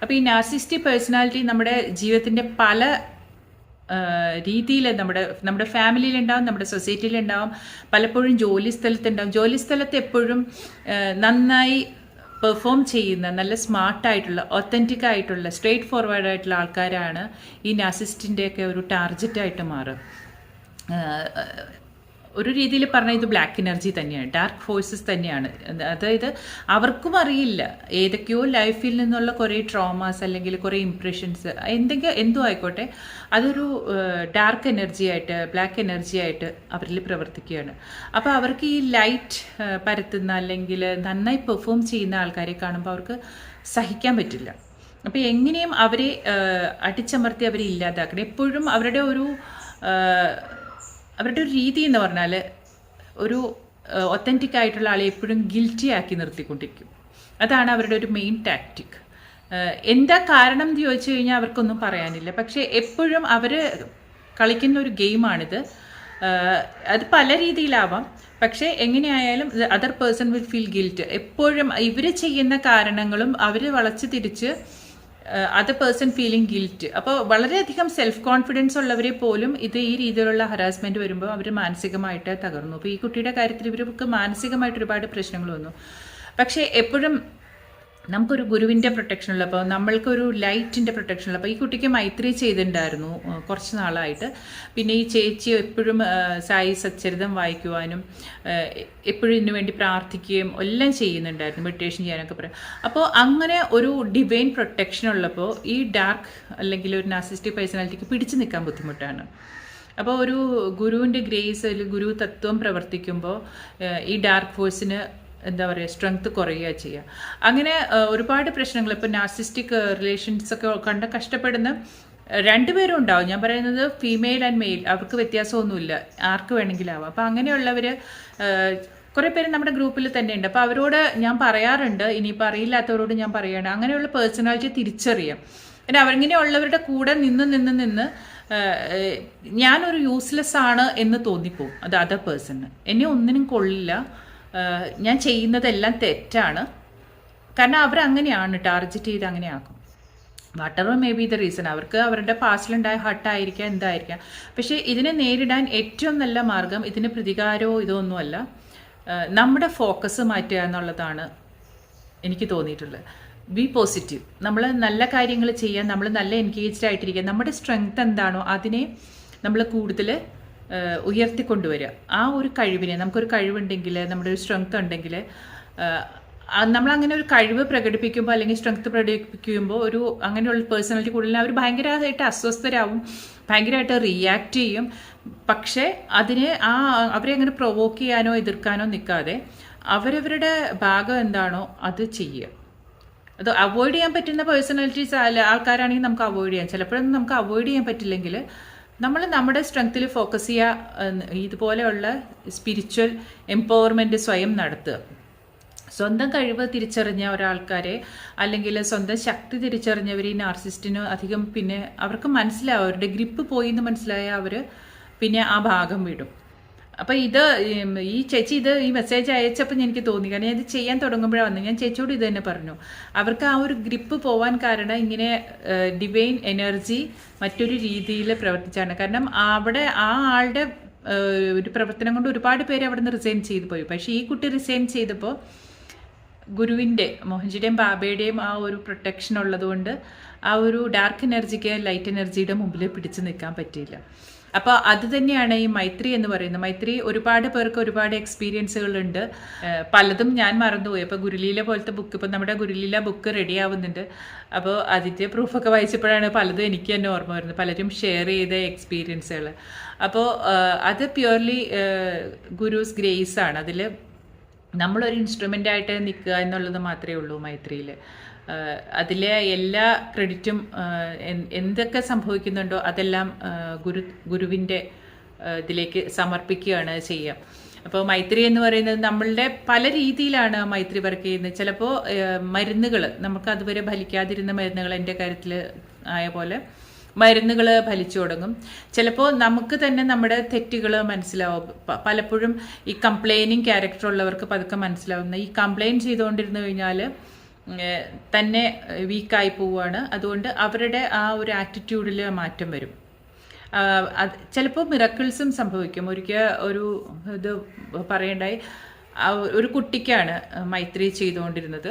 അപ്പോൾ ഈ നാർസിസ്റ്റിക് പേഴ്സണാലിറ്റി നമ്മുടെ ജീവിതത്തിൻ്റെ പല രീതിയിൽ നമ്മുടെ ഫാമിലിയിലുണ്ടാവും, നമ്മുടെ സൊസൈറ്റിയിലുണ്ടാവും, പലപ്പോഴും ജോലി സ്ഥലത്ത് എപ്പോഴും നന്നായി പെർഫോം ചെയ്യുന്ന നല്ല സ്മാർട്ടായിട്ടുള്ള ഒത്തൻറ്റിക് ആയിട്ടുള്ള സ്ട്രെയിറ്റ് ഫോർവേഡ് ആയിട്ടുള്ള ആൾക്കാരാണ് ഈ നാർസിസ്റ്റിൻ്റെയൊക്കെ ഒരു ടാർഗറ്റായിട്ട് മാറുക. ഒരു രീതിയിൽ പറഞ്ഞാൽ ഇത് ബ്ലാക്ക് എനർജി തന്നെയാണ്, ഡാർക്ക് ഫോഴ്സസ് തന്നെയാണ്. അതായത് അവർക്കും അറിയില്ല ഏതൊക്കെയോ ലൈഫിൽ നിന്നുള്ള കുറേ ട്രോമാസ് അല്ലെങ്കിൽ കുറേ ഇംപ്രഷൻസ് എന്തോ ആയിക്കോട്ടെ, അതൊരു ഡാർക്ക് എനർജി ആയിട്ട് ബ്ലാക്ക് എനർജി ആയിട്ട് അവരിൽ പ്രവർത്തിക്കുകയാണ്. അപ്പോൾ അവർക്ക് ഈ ലൈറ്റ് പരത്തുന്ന അല്ലെങ്കിൽ നന്നായി പെർഫോം ചെയ്യുന്ന ആൾക്കാരെ കാണുമ്പോൾ അവർക്ക് സഹിക്കാൻ പറ്റില്ല. അപ്പോൾ എങ്ങനെയും അവരെ അടിച്ചമർത്തി അവരെ ഇല്ലാതാക്കണം. എപ്പോഴും അവരുടെ ഒരു രീതി എന്ന് പറഞ്ഞാൽ ഒരു ഒത്തൻറ്റിക് ആയിട്ടുള്ള ആളെ എപ്പോഴും ഗിൽറ്റി ആക്കി നിർത്തിക്കൊണ്ടിരിക്കും. അതാണ് അവരുടെ ഒരു മെയിൻ ടാക്റ്റിക്. എന്താ കാരണം എന്ന് ചോദിച്ചു കഴിഞ്ഞാൽ അവർക്കൊന്നും പറയാനില്ല. പക്ഷേ എപ്പോഴും അവർ കളിക്കുന്ന ഒരു ഗെയിമാണിത്. അത് പല രീതിയിലാവാം. പക്ഷേ എങ്ങനെയായാലും other person will feel guilt. എപ്പോഴും ഇവർ ചെയ്യുന്ന കാരണങ്ങളും അവർ വളച്ച് തിരിച്ച് അതർ പേഴ്സൺ ഫീലിംഗ് ഗിൽറ്റ്. അപ്പോൾ വളരെയധികം സെൽഫ് കോൺഫിഡൻസ് ഉള്ളവരെ പോലും ഈ രീതിയിലുള്ള ഹറാസ്മെൻറ്റ് വരുമ്പോൾ അവർ മാനസികമായിട്ട് തകർന്നു. അപ്പോൾ ഈ കുട്ടിയുടെ കാര്യത്തിൽ ഇവർക്ക് മാനസികമായിട്ട് ഒരുപാട് പ്രശ്നങ്ങൾ വന്നു. പക്ഷേ എപ്പോഴും നമുക്കൊരു ഗുരുവിൻ്റെ പ്രൊട്ടക്ഷൻ ഉള്ളപ്പോൾ, നമ്മൾക്കൊരു ലൈറ്റിൻ്റെ പ്രൊട്ടക്ഷൻ ഉള്ളപ്പോൾ, ഈ കുട്ടിക്ക് മൈത്രി ചെയ്തിട്ടുണ്ടായിരുന്നു കുറച്ച് നാളായിട്ട്. പിന്നെ ഈ ചേച്ചി എപ്പോഴും സായി സച്ചരിതം വായിക്കുവാനും എപ്പോഴും ഇതിനു വേണ്ടി പ്രാർത്ഥിക്കുകയും എല്ലാം ചെയ്യുന്നുണ്ടായിരുന്നു, മെഡിറ്റേഷൻ ചെയ്യാനൊക്കെ പറയും. അപ്പോൾ അങ്ങനെ ഒരു ഡിവൈൻ പ്രൊട്ടക്ഷൻ ഉള്ളപ്പോൾ ഈ ഡാർക്ക് അല്ലെങ്കിൽ ഒരു നാർസിസ്റ്റിക് പേഴ്സണാലിറ്റിക്ക് പിടിച്ചു നിൽക്കാൻ ബുദ്ധിമുട്ടാണ്. അപ്പോൾ ഒരു ഗുരുവിൻ്റെ ഗ്രേസ് അല്ലെങ്കിൽ ഗുരു തത്വം പ്രവർത്തിക്കുമ്പോൾ ഈ ഡാർക്ക് ഫോഴ്സിന് എന്താ പറയുക സ്ട്രെങ്ത് കുറയുക ചെയ്യുക. അങ്ങനെ ഒരുപാട് പ്രശ്നങ്ങൾ ഇപ്പോൾ നാർസിസ്റ്റിക് റിലേഷൻസൊക്കെ കണ്ട് കഷ്ടപ്പെടുന്ന രണ്ടുപേരും ഉണ്ടാവും. ഞാൻ പറയുന്നത് ഫീമെയിൽ ആൻഡ് മെയിൽ, അവർക്ക് വ്യത്യാസമൊന്നുമില്ല, ആർക്ക് വേണമെങ്കിലും ആവാം. അപ്പോൾ അങ്ങനെയുള്ളവർ കുറേ പേര് നമ്മുടെ ഗ്രൂപ്പിൽ തന്നെ ഉണ്ട്. അപ്പോൾ അവരോട് ഞാൻ പറയാറുണ്ട്, ഇനിയിപ്പോൾ അറിയില്ലാത്തവരോട് ഞാൻ പറയുകയാണ്, അങ്ങനെയുള്ള പേഴ്സണാലിറ്റി തിരിച്ചറിയാം. പിന്നെ അവരിങ്ങനെയുള്ളവരുടെ കൂടെ നിന്ന് ഞാനൊരു യൂസ്ലെസ് ആണ് എന്ന് തോന്നിപ്പോവും. അത് അതർ പേഴ്സണ് എന്നെ ഒന്നിനും കൊള്ളില്ല, ഞാൻ ചെയ്യുന്നതെല്ലാം തെറ്റാണ്. കാരണം അവരങ്ങനെയാണ് ടാർഗറ്റ് ചെയ്ത് അങ്ങനെയാക്കും. Whatever may be the reason. അവർക്ക് അവരുടെ പാസ്റ്റിലുണ്ടായ ഹട്ടായിരിക്കാം, എന്തായിരിക്കാം. പക്ഷേ ഇതിനെ നേരിടാൻ ഏറ്റവും നല്ല മാർഗം ഇതിന് പ്രതികാരമോ ഇതൊന്നുമല്ല, നമ്മുടെ ഫോക്കസ് മാറ്റുക എന്നുള്ളതാണ് എനിക്ക് തോന്നിയിട്ടുള്ളത്. B positive. നമ്മൾ നല്ല കാര്യങ്ങൾ ചെയ്യാൻ, നമ്മൾ നല്ല എൻഗേജ്ഡ് ആയിട്ടിരിക്കുക, നമ്മുടെ സ്ട്രെങ്ത് എന്താണോ അതിനെ നമ്മൾ കൂടുതൽ ഉയർത്തിക്കൊണ്ടുവരിക. ആ ഒരു കഴിവിനെ, നമുക്കൊരു കഴിവുണ്ടെങ്കിൽ, നമ്മുടെ ഒരു സ്ട്രെങ്ത് ഉണ്ടെങ്കിൽ, നമ്മളങ്ങനെ ഒരു കഴിവ് പ്രകടിപ്പിക്കുമ്പോൾ അല്ലെങ്കിൽ സ്ട്രെങ്ത് പ്രകടിപ്പിക്കുമ്പോൾ ഒരു അങ്ങനെയുള്ള പേഴ്സണാലിറ്റി കൂടുതൽ അവർ ഭയങ്കരമായിട്ട് അസ്വസ്ഥരാകും, ഭയങ്കരമായിട്ട് റിയാക്ട് ചെയ്യും. പക്ഷേ അതിനെ അവരെ അങ്ങനെ പ്രൊവോക്ക് ചെയ്യാനോ എതിർക്കാനോ നിൽക്കാതെ അവരവരുടെ ഭാഗം എന്താണോ അത് ചെയ്യുക. അത് അവോയ്ഡ് ചെയ്യാൻ പറ്റുന്ന പേഴ്സണാലിറ്റീസ് ആൾക്കാരാണെങ്കിൽ നമുക്ക് അവോയ്ഡ് ചെയ്യാം. ചിലപ്പോഴൊന്നും നമുക്ക് അവോയ്ഡ് ചെയ്യാൻ പറ്റില്ലെങ്കിൽ നമ്മൾ നമ്മുടെ സ്ട്രെങ്ത്തിൽ ഫോക്കസ് ചെയ്യുക, ഇതുപോലെയുള്ള സ്പിരിച്വൽ എംപവർമെൻറ്റ് സ്വയം നടത്തുക. സ്വന്തം കഴിവ് തിരിച്ചറിഞ്ഞ ഒരാൾക്കാരെ അല്ലെങ്കിൽ സ്വന്തം ശക്തി തിരിച്ചറിഞ്ഞവർ ഈ നാർസിസ്റ്റിന് അധികം പിന്നെ അവർക്ക് മനസ്സിലാവും, അവരുടെ ഗ്രിപ്പ് പോയി എന്ന് മനസ്സിലായ അവർ പിന്നെ ആ ഭാഗം വിടും. അപ്പം ഈ ചേച്ചി ഈ മെസ്സേജ് അയച്ചപ്പോൾ എനിക്ക് തോന്നി, കാരണം ഞാൻ ഇത് ചെയ്യാൻ തുടങ്ങുമ്പോഴാണ് വന്നത്. ഞാൻ ചേച്ചിയോട് ഇത് തന്നെ പറഞ്ഞു, അവർക്ക് ആ ഒരു ഗ്രിപ്പ് പോവാൻ കാരണം ഇങ്ങനെ ഡിവൈൻ എനർജി മറ്റൊരു രീതിയിൽ പ്രവർത്തിച്ചാണ്. കാരണം അവിടെ ആ ആളുടെ ഒരു പ്രവർത്തനം കൊണ്ട് ഒരുപാട് പേര് അവിടെ നിന്ന് റിസൈൻ ചെയ്തു പോയി. പക്ഷേ ഈ കുട്ടി റിസൈൻ ചെയ്തപ്പോൾ ഗുരുവിൻ്റെ, മോഹൻജിയുടെയും ബാബയുടെയും ആ ഒരു പ്രൊട്ടക്ഷൻ ഉള്ളതുകൊണ്ട് ആ ഒരു ഡാർക്ക് എനർജിക്ക് ലൈറ്റ് എനർജിയുടെ മുമ്പിൽ പിടിച്ചു നിൽക്കാൻ പറ്റിയില്ല. അപ്പോൾ അത് തന്നെയാണ് ഈ മൈത്രി എന്ന് പറയുന്നത്. മൈത്രി ഒരുപാട് പേർക്ക് ഒരുപാട് എക്സ്പീരിയൻസുകളുണ്ട്. പലതും ഞാൻ മറന്നുപോയി. അപ്പോൾ ഗുരുലീല പോലത്തെ ബുക്ക്, ഇപ്പോൾ നമ്മുടെ ഗുരുലീല ബുക്ക് റെഡി ആവുന്നുണ്ട്. അപ്പോൾ അതിൻ്റെ പ്രൂഫൊക്കെ വായിച്ചപ്പോഴാണ് പലതും എനിക്ക് തന്നെ ഓർമ്മ വരുന്നത്, പലരും ഷെയർ ചെയ്ത എക്സ്പീരിയൻസുകൾ. അപ്പോൾ അത് പ്യുവർലി ഗുരുസ് ഗ്രേസ് ആണ്. അതിൽ നമ്മളൊരു ഇൻസ്ട്രുമെൻ്റായിട്ട് നിൽക്കുക എന്നുള്ളത് മാത്രമേ ഉള്ളൂ മൈത്രിയിൽ. അതിലെ എല്ലാ ക്രെഡിറ്റും എന്തൊക്കെ സംഭവിക്കുന്നുണ്ടോ അതെല്ലാം ഗുരുവിൻ്റെ ഇതിലേക്ക് സമർപ്പിക്കുകയാണ് ചെയ്യുക. അപ്പോൾ മൈത്രി എന്ന് പറയുന്നത് നമ്മളുടെ പല രീതിയിലാണ് മൈത്രി വർക്ക് ചെയ്യുന്നത്. ചിലപ്പോൾ മരുന്നുകൾ, നമുക്ക് അതുവരെ ഫലിക്കാതിരുന്ന മരുന്നുകൾ, എൻ്റെ കാര്യത്തിൽ ആയ പോലെ മരുന്നുകൾ ഫലിച്ചു തുടങ്ങും. ചിലപ്പോൾ നമുക്ക് തന്നെ നമ്മുടെ തെറ്റുകൾ മനസ്സിലാവും. പലപ്പോഴും ഈ കംപ്ലൈനിങ് ക്യാരക്ടർ ഉള്ളവർക്ക് പതുക്കെ മനസ്സിലാവുന്ന, ഈ കംപ്ലൈൻറ്റ് ചെയ്തുകൊണ്ടിരുന്നു കഴിഞ്ഞാൽ തന്നെ വീക്കായി പോവുകയാണ്. അതുകൊണ്ട് അവരുടെ ആ ഒരു ആറ്റിറ്റ്യൂഡിൽ മാറ്റം വരും. ചിലപ്പോൾ മിറക്കിൾസും സംഭവിക്കും. ഒരിക്കൽ ഒരു ഇത് പറയണ്ടായി, ഒരു കുട്ടിക്കാണ് മൈത്രി ചെയ്തുകൊണ്ടിരുന്നത്.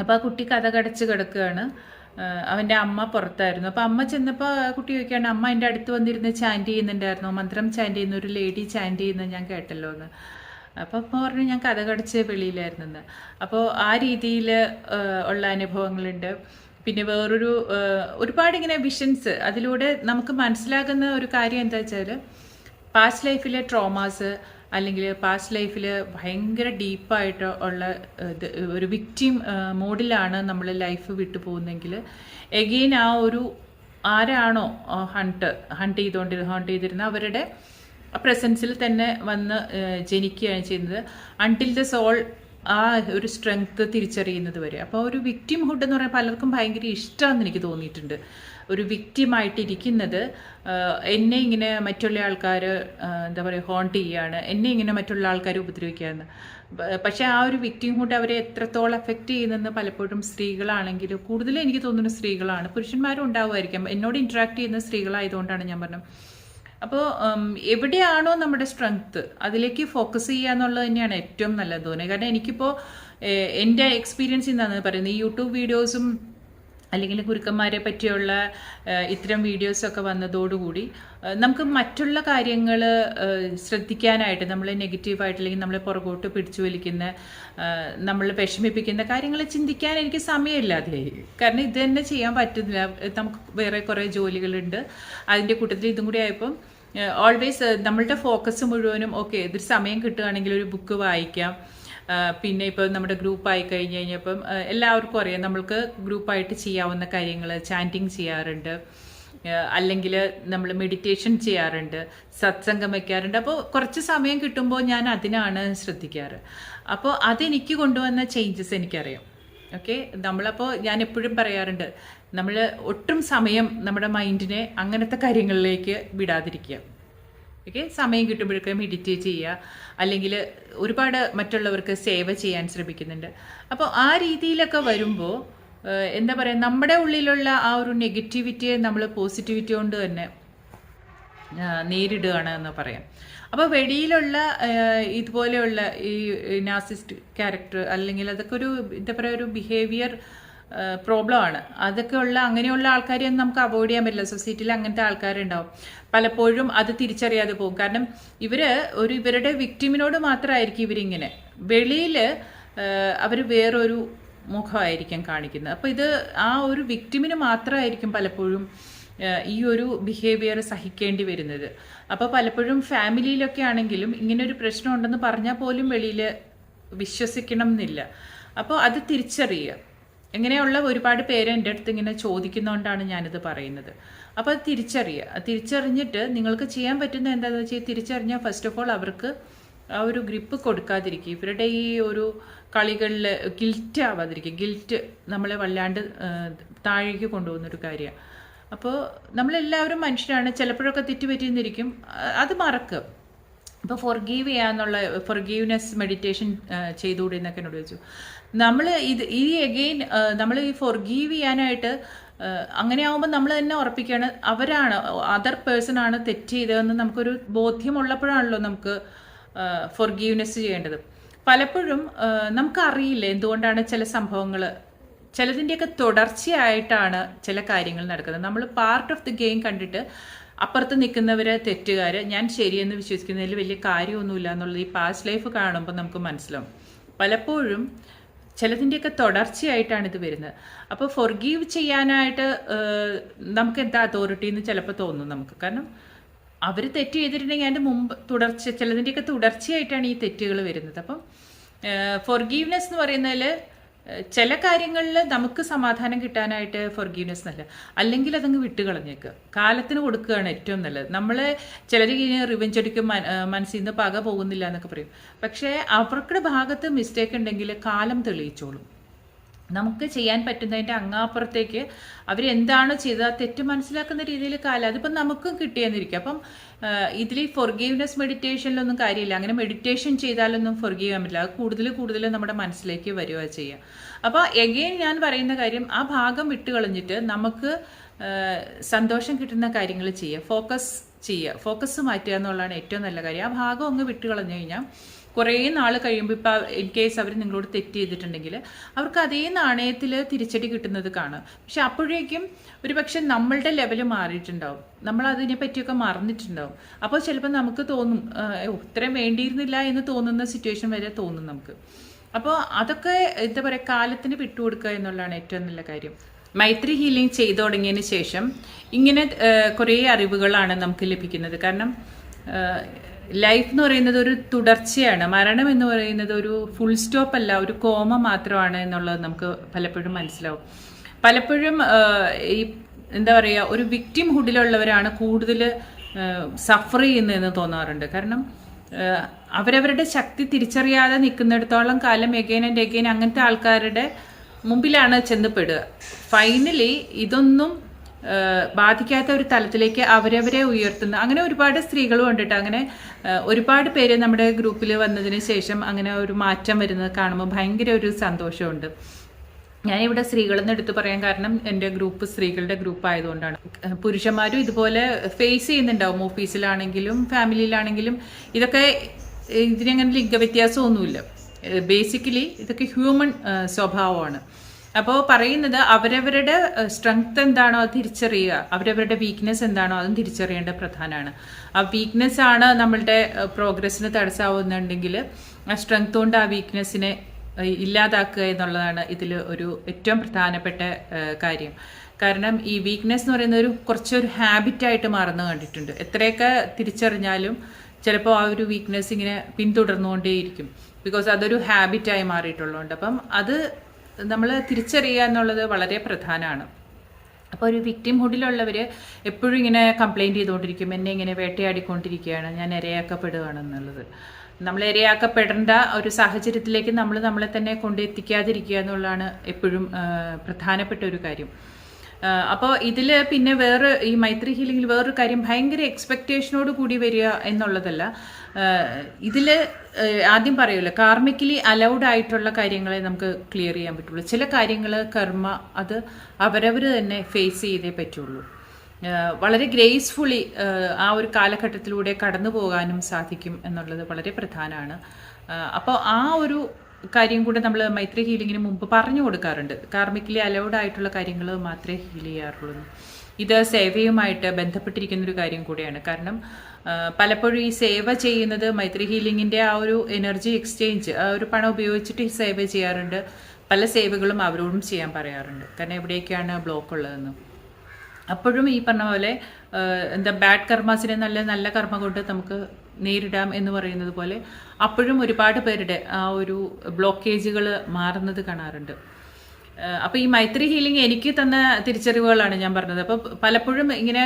അപ്പോൾ ആ കുട്ടി കടച്ച് കിടക്കുകയാണ്. അവൻ്റെ അമ്മ പുറത്തായിരുന്നു. അപ്പോൾ അമ്മ ചെന്നപ്പോൾ കുട്ടി ചോദിക്കുകയാണ്, അമ്മ എൻ്റെ അടുത്ത് വന്നിരുന്ന് ചാൻറ്റ് ചെയ്യുന്നുണ്ടായിരുന്നോ, മന്ത്രം ചാൻറ്റ് ചെയ്യുന്ന ഒരു ലേഡി ചാൻറ്റ് ചെയ്യുന്നത് ഞാൻ കേട്ടല്ലോ എന്ന്. അപ്പോൾ അമ്മ പറഞ്ഞു, ഞാൻ കടച്ച് വെളിയിലായിരുന്നെന്ന്. അപ്പോൾ ആ രീതിയിൽ ഉള്ള അനുഭവങ്ങളുണ്ട്. പിന്നെ ഒരുപാട് ഇങ്ങനെ വിഷൻസ്, അതിലൂടെ നമുക്ക് മനസ്സിലാകുന്ന ഒരു കാര്യം എന്താ വെച്ചാൽ, പാസ്റ്റ് ലൈഫിലെ ട്രോമാസ് അല്ലെങ്കിൽ പാസ്റ്റ് ലൈഫിൽ ഭയങ്കര ഡീപ്പായിട്ട് ഉള്ള ഒരു വിക്ടിം മോഡിലാണ് നമ്മൾ ലൈഫ് വിട്ടു പോകുന്നതെങ്കിൽ എഗെയിൻ ആ ഒരു ആരാണോ ഹണ്ട് ചെയ്തിരുന്ന അവരുടെ പ്രസൻസിൽ തന്നെ വന്ന് ജനിക്കുകയാണ് ചെയ്യുന്നത്. അൺടിൽ ദ സോൾ ആ ഒരു സ്ട്രെങ്ത് തിരിച്ചറിയുന്നത് വരെ. അപ്പോൾ ഒരു വിക്ടിംഹുഡ് എന്ന് പറയുമ്പോൾ പലർക്കും ഭയങ്കര ഇഷ്ടമാണെന്ന് എനിക്ക് തോന്നിയിട്ടുണ്ട്. ഒരു വിക്ടിമായിട്ടിരിക്കുന്നത്, എന്നെ ഇങ്ങനെ മറ്റുള്ള ആൾക്കാർ എന്താ പറയുക ഹോണ്ട് ചെയ്യുകയാണ്, എന്നെ ഇങ്ങനെ മറ്റുള്ള ആൾക്കാർ ഉപദ്രവിക്കുകയാണ്. പക്ഷേ ആ ഒരു വിക്ടിംഹുഡ് അവരെ എത്രത്തോളം എഫക്റ്റ് ചെയ്യുന്നതെന്ന് പലപ്പോഴും സ്ത്രീകളാണെങ്കിലും, കൂടുതലും എനിക്ക് തോന്നുന്നു സ്ത്രീകളാണ്, പുരുഷന്മാരും ഉണ്ടാവുമായിരിക്കാം. എന്നോട് ഇൻട്രാക്ട് ചെയ്യുന്ന സ്ത്രീകളായതുകൊണ്ടാണ് ഞാൻ പറഞ്ഞത്. അപ്പോൾ എവിടെയാണോ നമ്മുടെ സ്ട്രെങ്ത് അതിലേക്ക് ഫോക്കസ് ചെയ്യുക എന്നുള്ളത് തന്നെയാണ് ഏറ്റവും നല്ലത് തോന്നുന്നത്. കാരണം എനിക്കിപ്പോൾ എൻ്റെ എക്സ്പീരിയൻസ് എന്താണെന്ന് പറയുന്നത്, ഈ യൂട്യൂബ് വീഡിയോസും അല്ലെങ്കിൽ ഗുരുക്കന്മാരെ പറ്റിയുള്ള ഇത്തരം വീഡിയോസൊക്കെ വന്നതോടുകൂടി നമുക്ക് മറ്റുള്ള കാര്യങ്ങൾ ശ്രദ്ധിക്കാനായിട്ട്, നമ്മൾ നെഗറ്റീവായിട്ട് അല്ലെങ്കിൽ നമ്മളെ പുറകോട്ട് പിടിച്ചു വലിക്കുന്ന, നമ്മൾ വിഷമിപ്പിക്കുന്ന കാര്യങ്ങൾ ചിന്തിക്കാൻ എനിക്ക് സമയമില്ലാതെയായി. കാരണം ഇത് തന്നെ ചെയ്യാൻ പറ്റുന്നില്ല. നമുക്ക് വേറെ കുറേ ജോലികളുണ്ട്. അതിൻ്റെ കൂട്ടത്തിൽ ഇതും കൂടി ആയപ്പം ഓൾവേസ് നമ്മളുടെ ഫോക്കസ് മുഴുവനും ഓക്കെ ഇതൊരു സമയം കിട്ടുകയാണെങ്കിൽ ഒരു ബുക്ക് വായിക്കാം. പിന്നെ ഇപ്പോൾ നമ്മുടെ ഗ്രൂപ്പായി കഴിഞ്ഞ് കഴിഞ്ഞപ്പം എല്ലാവർക്കും അറിയാം, നമ്മൾക്ക് ഗ്രൂപ്പായിട്ട് ചെയ്യാവുന്ന കാര്യങ്ങൾ, ചാൻറ്റിങ് ചെയ്യാറുണ്ട്, അല്ലെങ്കിൽ നമ്മൾ മെഡിറ്റേഷൻ ചെയ്യാറുണ്ട്, സത്സംഗം വയ്ക്കാറുണ്ട്. അപ്പോൾ കുറച്ച് സമയം കിട്ടുമ്പോൾ ഞാൻ അതിനാണ് ശ്രദ്ധിക്കാറ്. അപ്പോൾ അതെനിക്ക് കൊണ്ടുവന്ന ചേഞ്ചസ് എനിക്കറിയാം. ഓക്കെ, നമ്മളപ്പോൾ ഞാൻ എപ്പോഴും പറയാറുണ്ട്, നമ്മൾ ഒട്ടും സമയം നമ്മുടെ മൈൻഡിനെ അങ്ങനത്തെ കാര്യങ്ങളിലേക്ക് വിടാതിരിക്കുക. ഓക്കെ, സമയം കിട്ടുമ്പോഴൊക്കെ മെഡിറ്റേറ്റ് ചെയ്യുക, അല്ലെങ്കിൽ ഒരുപാട് മറ്റുള്ളവർക്ക് സേവ ചെയ്യാൻ ശ്രമിക്കുന്നുണ്ട്. അപ്പോൾ ആ രീതിയിലൊക്കെ വരുമ്പോൾ എന്താ പറയുക, നമ്മുടെ ഉള്ളിലുള്ള ആ ഒരു നെഗറ്റിവിറ്റിയെ നമ്മൾ പോസിറ്റിവിറ്റി കൊണ്ട് തന്നെ നേരിടുകയാണ് എന്ന് പറയാം. അപ്പോൾ വെളിയിലുള്ള ഇതുപോലെയുള്ള ഈ നാർസിസ്റ്റ് ക്യാരക്ടർ അല്ലെങ്കിൽ അതൊക്കെ ഒരു എന്താ പറയുക ഒരു ബിഹേവിയർ പ്രോബ്ലമാണ്. അതൊക്കെ ഉള്ള അങ്ങനെയുള്ള ആൾക്കാരെയൊന്നും നമുക്ക് അവോയ്ഡ് ചെയ്യാൻ പറ്റില്ല. സൊസൈറ്റിയിൽ അങ്ങനത്തെ ആൾക്കാരുണ്ടാവും. പലപ്പോഴും അത് തിരിച്ചറിയാതെ പോകും. കാരണം ഇവരുടെ വിക്ടിമിനോട് മാത്രമായിരിക്കും ഇവരിങ്ങനെ, വെളിയിൽ അവർ വേറൊരു മുഖമായിരിക്കും കാണിക്കുന്നത്. അപ്പോൾ ഇത് ആ ഒരു വിക്ടിമിന് മാത്രമായിരിക്കും പലപ്പോഴും ഈ ഒരു ബിഹേവിയർ സഹിക്കേണ്ടി വരുന്നത്. അപ്പോൾ പലപ്പോഴും ഫാമിലിയിലൊക്കെ ആണെങ്കിലും ഇങ്ങനൊരു പ്രശ്നം ഉണ്ടെന്ന് പറഞ്ഞാൽ പോലും വെളിയിൽ വിശ്വസിക്കണം എന്നില്ല. അപ്പോൾ അത് തിരിച്ചറിയുക. ഇങ്ങനെയുള്ള ഒരുപാട് പേര് എൻ്റെ അടുത്ത് ഇങ്ങനെ ചോദിക്കുന്നതുകൊണ്ടാണ് ഞാനിത് പറയുന്നത്. അപ്പോൾ അത് തിരിച്ചറിഞ്ഞിട്ട് നിങ്ങൾക്ക് ചെയ്യാൻ പറ്റുന്ന എന്താണെന്ന് വെച്ചാൽ തിരിച്ചറിഞ്ഞാൽ ഫസ്റ്റ് ഓഫ് ഓൾ അവർക്ക് ആ ഒരു ഗ്രിപ്പ് കൊടുക്കാതിരിക്കുക. ഇവരുടെ ഈ ഒരു കളികളിൽ ഗിൽറ്റ് ആവാതിരിക്കുക. ഗിൽറ്റ് നമ്മളെ വല്ലാണ്ട് താഴേക്ക് കൊണ്ടുപോകുന്നൊരു കാര്യമാണ്. അപ്പോൾ നമ്മളെല്ലാവരും മനുഷ്യരാണ്, ചിലപ്പോഴൊക്കെ തെറ്റ് പറ്റിയെന്നിരിക്കും, അത് മറക്കുക. ഇപ്പോൾ ഫൊർഗീവ് ചെയ്യാന്നുള്ള ഫൊർഗീവ്നെസ് മെഡിറ്റേഷൻ ചെയ്തുകൂടെ എന്നൊക്കെ എന്നോട് ചോദിച്ചു. നമ്മൾ എഗെയിൻ നമ്മൾ ഈ ഫൊർഗീവ് ചെയ്യാനായിട്ട് അങ്ങനെ ആകുമ്പോൾ നമ്മൾ തന്നെ ഉറപ്പിക്കുകയാണ് അവരാണ്, അതർ പേഴ്സൺ ആണ് തെറ്റ് ചെയ്തതെന്ന് നമുക്കൊരു ബോധ്യമുള്ളപ്പോഴാണല്ലോ നമുക്ക് ഫൊർഗീവ്നെസ് ചെയ്യേണ്ടത്. പലപ്പോഴും നമുക്കറിയില്ല എന്തുകൊണ്ടാണ് ചില സംഭവങ്ങൾ, ചിലതിൻ്റെയൊക്കെ തുടർച്ചയായിട്ടാണ് ചില കാര്യങ്ങൾ നടക്കുന്നത്. നമ്മൾ പാർട്ട് ഓഫ് ദി ഗെയിം കണ്ടിട്ട് അപ്പുറത്ത് നിൽക്കുന്നവരെ തെറ്റുകാർ, ഞാൻ ശരിയെന്ന് വിശ്വസിക്കുന്നതിൽ വലിയ കാര്യമൊന്നുമില്ല എന്നുള്ളത് ഈ പാസ്റ്റ് ലൈഫ് കാണുമ്പോൾ നമുക്ക് മനസ്സിലാവും. പലപ്പോഴും ചിലതിൻ്റെയൊക്കെ തുടർച്ചയായിട്ടാണ് ഇത് വരുന്നത്. അപ്പോൾ ഫൊർഗീവ് ചെയ്യാനായിട്ട് നമുക്ക് എന്താ അതോറിറ്റി എന്ന് ചിലപ്പോൾ തോന്നും നമുക്ക്. കാരണം അവർ തെറ്റ് ചെയ്തിട്ടുണ്ടെങ്കിൽ അതിൻ്റെ മുമ്പ് ചിലതിൻ്റെയൊക്കെ തുടർച്ചയായിട്ടാണ് ഈ തെറ്റുകൾ വരുന്നത്. അപ്പം ഫൊർഗീവ്നെസ് എന്ന് പറയുന്നതിൽ ചില കാര്യങ്ങളിൽ നമുക്ക് സമാധാനം കിട്ടാനായിട്ട് ഫൊർഗീവ്നെസ് നല്ല, അല്ലെങ്കിൽ അതങ്ങ് വിട്ടുകളഞ്ഞേക്കുക, കാലത്തിന് കൊടുക്കുകയാണ് ഏറ്റവും നല്ലത്. നമ്മൾ ചിലർ റിവെഞ്ച് അടിക്കും, മനസ്സിൽ നിന്ന് പക പോകുന്നില്ല എന്നൊക്കെ പറയും. പക്ഷേ അവരുടെ ഭാഗത്ത് മിസ്റ്റേക്ക് ഉണ്ടെങ്കിൽ കാലം തെളിയിച്ചോളും. നമുക്ക് ചെയ്യാൻ പറ്റുന്നതിൻ്റെ അങ്ങാപ്പുറത്തേക്ക് അവരെന്താണോ ചെയ്തത് ആ തെറ്റ് മനസ്സിലാക്കുന്ന രീതിയിൽ കാലം, അതിപ്പം നമുക്കും കിട്ടിയെന്നിരിക്കും. അപ്പം ഇതിൽ ഈ ഫൊർഗീവ്നെസ് മെഡിറ്റേഷനിലൊന്നും കാര്യമില്ല. അങ്ങനെ മെഡിറ്റേഷൻ ചെയ്താലൊന്നും ഫൊർഗീവ് ചെയ്യാൻ പറ്റില്ല. അത് കൂടുതൽ നമ്മുടെ മനസ്സിലേക്ക് വരിക ചെയ്യുക. അപ്പോൾ എഗെയിൻ ഞാൻ പറയുന്ന കാര്യം, ആ ഭാഗം വിട്ടുകളഞ്ഞിട്ട് നമുക്ക് സന്തോഷം കിട്ടുന്ന കാര്യങ്ങൾ ചെയ്യുക, ഫോക്കസ് മാറ്റുക എന്നുള്ളതാണ് ഏറ്റവും നല്ല കാര്യം. ആ ഭാഗം അങ്ങ് വിട്ടുകളഞ്ഞു കഴിഞ്ഞാൽ കുറേ നാൾ കഴിയുമ്പോൾ, ഇപ്പോൾ ഇൻ കേസ് അവർ നിങ്ങളോട് തെറ്റ് ചെയ്തിട്ടുണ്ടെങ്കിൽ അവർക്ക് അതേ നാണയത്തിൽ തിരിച്ചടി കിട്ടുന്നത് കാണാം. പക്ഷെ അപ്പോഴേക്കും ഒരു പക്ഷെ നമ്മളുടെ ലെവൽ മാറിയിട്ടുണ്ടാവും, നമ്മൾ അതിനെ പറ്റിയൊക്കെ മറന്നിട്ടുണ്ടാവും. അപ്പോൾ ചിലപ്പോൾ നമുക്ക് തോന്നും ഇത്രയും വേണ്ടിയിരുന്നില്ല എന്ന് തോന്നുന്ന സിറ്റുവേഷൻ വരെ തോന്നും നമുക്ക്. അപ്പോൾ അതൊക്കെ എന്താ പറയുക, കാലത്തിന് വിട്ടുകൊടുക്കുക എന്നുള്ളതാണ് ഏറ്റവും നല്ല കാര്യം. മൈത്രി ഹീലിംഗ് ചെയ്തു തുടങ്ങിയതിന് ശേഷം ഇങ്ങനെ കുറേ അറിവുകളാണ് നമുക്ക് ലഭിക്കുന്നത്. കാരണം ലൈഫ് എന്ന് പറയുന്നത് ഒരു തുടർച്ചയാണ്, മരണം എന്ന് പറയുന്നത് ഒരു ഫുൾ സ്റ്റോപ്പ് അല്ല, ഒരു കോമ മാത്രമാണ് എന്നുള്ളത് നമുക്ക് പലപ്പോഴും മനസ്സിലാവും. പലപ്പോഴും ഈ എന്താ പറയുക, ഒരു വിക്ടിം ഹുഡിലുള്ളവരാണ് കൂടുതൽ സഫർ ചെയ്യുന്നതെന്ന് തോന്നാറുണ്ട്. കാരണം അവരവരുടെ ശക്തി തിരിച്ചറിയാതെ നിൽക്കുന്നിടത്തോളം കാലം എഗെയിൻ ആൻഡ് എഗെയിൻ അങ്ങനത്തെ ആൾക്കാരുടെ മുമ്പിലാണ് ചെന്നപ്പെടുക. ഫൈനലി ഇതൊന്നും ബാധിക്കാത്ത ഒരു തലത്തിലേക്ക് അവരവരെ ഉയർത്തുന്ന അങ്ങനെ ഒരുപാട് സ്ത്രീകളും കണ്ടിട്ട്, അങ്ങനെ ഒരുപാട് പേര് നമ്മുടെ ഗ്രൂപ്പിൽ വന്നതിന് ശേഷം അങ്ങനെ ഒരു മാറ്റം വരുന്നത് കാണുമ്പോൾ ഭയങ്കര ഒരു സന്തോഷമുണ്ട്. ഞാനിവിടെ സ്ത്രീകളെന്ന് എടുത്തു പറയാൻ കാരണം എൻ്റെ ഗ്രൂപ്പ് സ്ത്രീകളുടെ ഗ്രൂപ്പ് ആയതുകൊണ്ടാണ്. പുരുഷന്മാരും ഇതുപോലെ ഫേസ് ചെയ്യുന്നുണ്ടാവും, ഓഫീസിലാണെങ്കിലും ഫാമിലിയിലാണെങ്കിലും. ഇതൊക്കെ ഇതിനങ്ങനെ ലിംഗവ്യത്യാസമൊന്നുമില്ല. ബേസിക്കലി ഇതൊക്കെ ഹ്യൂമൻ സ്വഭാവമാണ്. അപ്പോൾ പറയുന്നത് അവരവരുടെ സ്ട്രെങ്ത് എന്താണോ അത് തിരിച്ചറിയുക, അവരവരുടെ വീക്ക്നെസ് എന്താണോ അതും തിരിച്ചറിയേണ്ട പ്രധാനമാണ്. ആ വീക്ക്നെസ് ആണ് നമ്മളുടെ പ്രോഗ്രസ്സിന് തടസ്സമാവുന്നുണ്ടെങ്കിൽ ആ സ്ട്രെങ്ത് കൊണ്ട് ആ വീക്ക്നെസ്സിനെ ഇല്ലാതാക്കുക എന്നുള്ളതാണ് ഇതിൽ ഒരു ഏറ്റവും പ്രധാനപ്പെട്ട കാര്യം. കാരണം ഈ വീക്ക്നെസ് എന്ന് പറയുന്നത് കുറച്ചൊരു ഹാബിറ്റായിട്ട് മാറുന്നത് കണ്ടിട്ടുണ്ട്. എത്രയൊക്കെ തിരിച്ചറിഞ്ഞാലും ചിലപ്പോൾ ആ ഒരു വീക്ക്നെസ് ഇങ്ങനെ പിന്തുടർന്നുകൊണ്ടേയിരിക്കും. ബിക്കോസ് അതൊരു ഹാബിറ്റായി മാറിയിട്ടുള്ളതുകൊണ്ട്. അപ്പം അത് നമ്മൾ തിരിച്ചറിയുക എന്നുള്ളത് വളരെ പ്രധാനമാണ്. അപ്പോൾ ഒരു വിക്ടിം ഹുഡിലുള്ളവർ എപ്പോഴും ഇങ്ങനെ കംപ്ലയിൻറ്റ് ചെയ്തുകൊണ്ടിരിക്കും, എന്നെ ഇങ്ങനെ വേട്ടയാടിക്കൊണ്ടിരിക്കുകയാണ്, ഞാൻ ഇരയാക്കപ്പെടുകയാണെന്നുള്ളത്. നമ്മൾ ഇരയാക്കപ്പെടേണ്ട ഒരു സാഹചര്യത്തിലേക്ക് നമ്മളെ തന്നെ കൊണ്ടെത്തിക്കാതിരിക്കുക എന്നുള്ളതാണ് എപ്പോഴും പ്രധാനപ്പെട്ട ഒരു കാര്യം. അപ്പോൾ ഇതിൽ പിന്നെ ഈ മൈത്രി ഹീലിംഗിൽ വേറൊരു കാര്യം, ഭയങ്കര എക്സ്പെക്റ്റേഷനോട് കൂടി വരിക എന്നുള്ളതല്ല. ഇതിൽ ആദ്യം പറയുമല്ലോ, കാർമിക്കലി അലൗഡ് ആയിട്ടുള്ള കാര്യങ്ങളെ നമുക്ക് ക്ലിയർ ചെയ്യാൻ പറ്റുള്ളൂ. ചില കാര്യങ്ങൾ കർമ്മ അത് അവരവർ തന്നെ ഫേസ് ചെയ്തേ പറ്റുള്ളൂ. വളരെ ഗ്രേസ്ഫുള്ളി ആ ഒരു കാലഘട്ടത്തിലൂടെ കടന്നു പോകാനും സാധിക്കും എന്നുള്ളത് വളരെ പ്രധാനമാണ്. അപ്പോൾ ആ ഒരു കാര്യം കൂടെ നമ്മൾ മൈത്രി ഹീലിങ്ങിന് മുമ്പ് പറഞ്ഞു കൊടുക്കാറുണ്ട്. കാർമിക്കലി അലൗഡ് ആയിട്ടുള്ള കാര്യങ്ങൾ മാത്രമേ ഹീൽ ചെയ്യാറുള്ളൂ. ഇത് സേവയുമായിട്ട് ബന്ധപ്പെട്ടിരിക്കുന്നൊരു കാര്യം കൂടിയാണ്. കാരണം പലപ്പോഴും ഈ സേവ ചെയ്യുന്നത് മൈത്രി ഹീലിങ്ങിൻ്റെ ആ ഒരു എനർജി എക്സ്ചേഞ്ച്, ആ ഒരു പണം ഉപയോഗിച്ചിട്ട് ഈ സേവ ചെയ്യാറുണ്ട്. പല സേവകളും അവരോടും ചെയ്യാൻ പറയാറുണ്ട്. കാരണം എവിടേക്കാണ് ബ്ലോക്ക് ഉള്ളതെന്ന്. അപ്പോഴും ഈ പറഞ്ഞ പോലെ ബാഡ് കർമാസിനെ നല്ല കർമ്മ കൊണ്ട് നമുക്ക് നേരിടാം എന്ന് പറയുന്നത് പോലെ അപ്പോഴും ഒരുപാട് പേരുടെ ആ ഒരു ബ്ലോക്കേജുകൾ മാറുന്നത് കാണാറുണ്ട്. അപ്പോൾ ഈ മൈത്രി ഹീലിംഗ് എനിക്ക് തന്ന തിരിച്ചറിവുകളാണ് ഞാൻ പറഞ്ഞത്. അപ്പോൾ പലപ്പോഴും ഇങ്ങനെ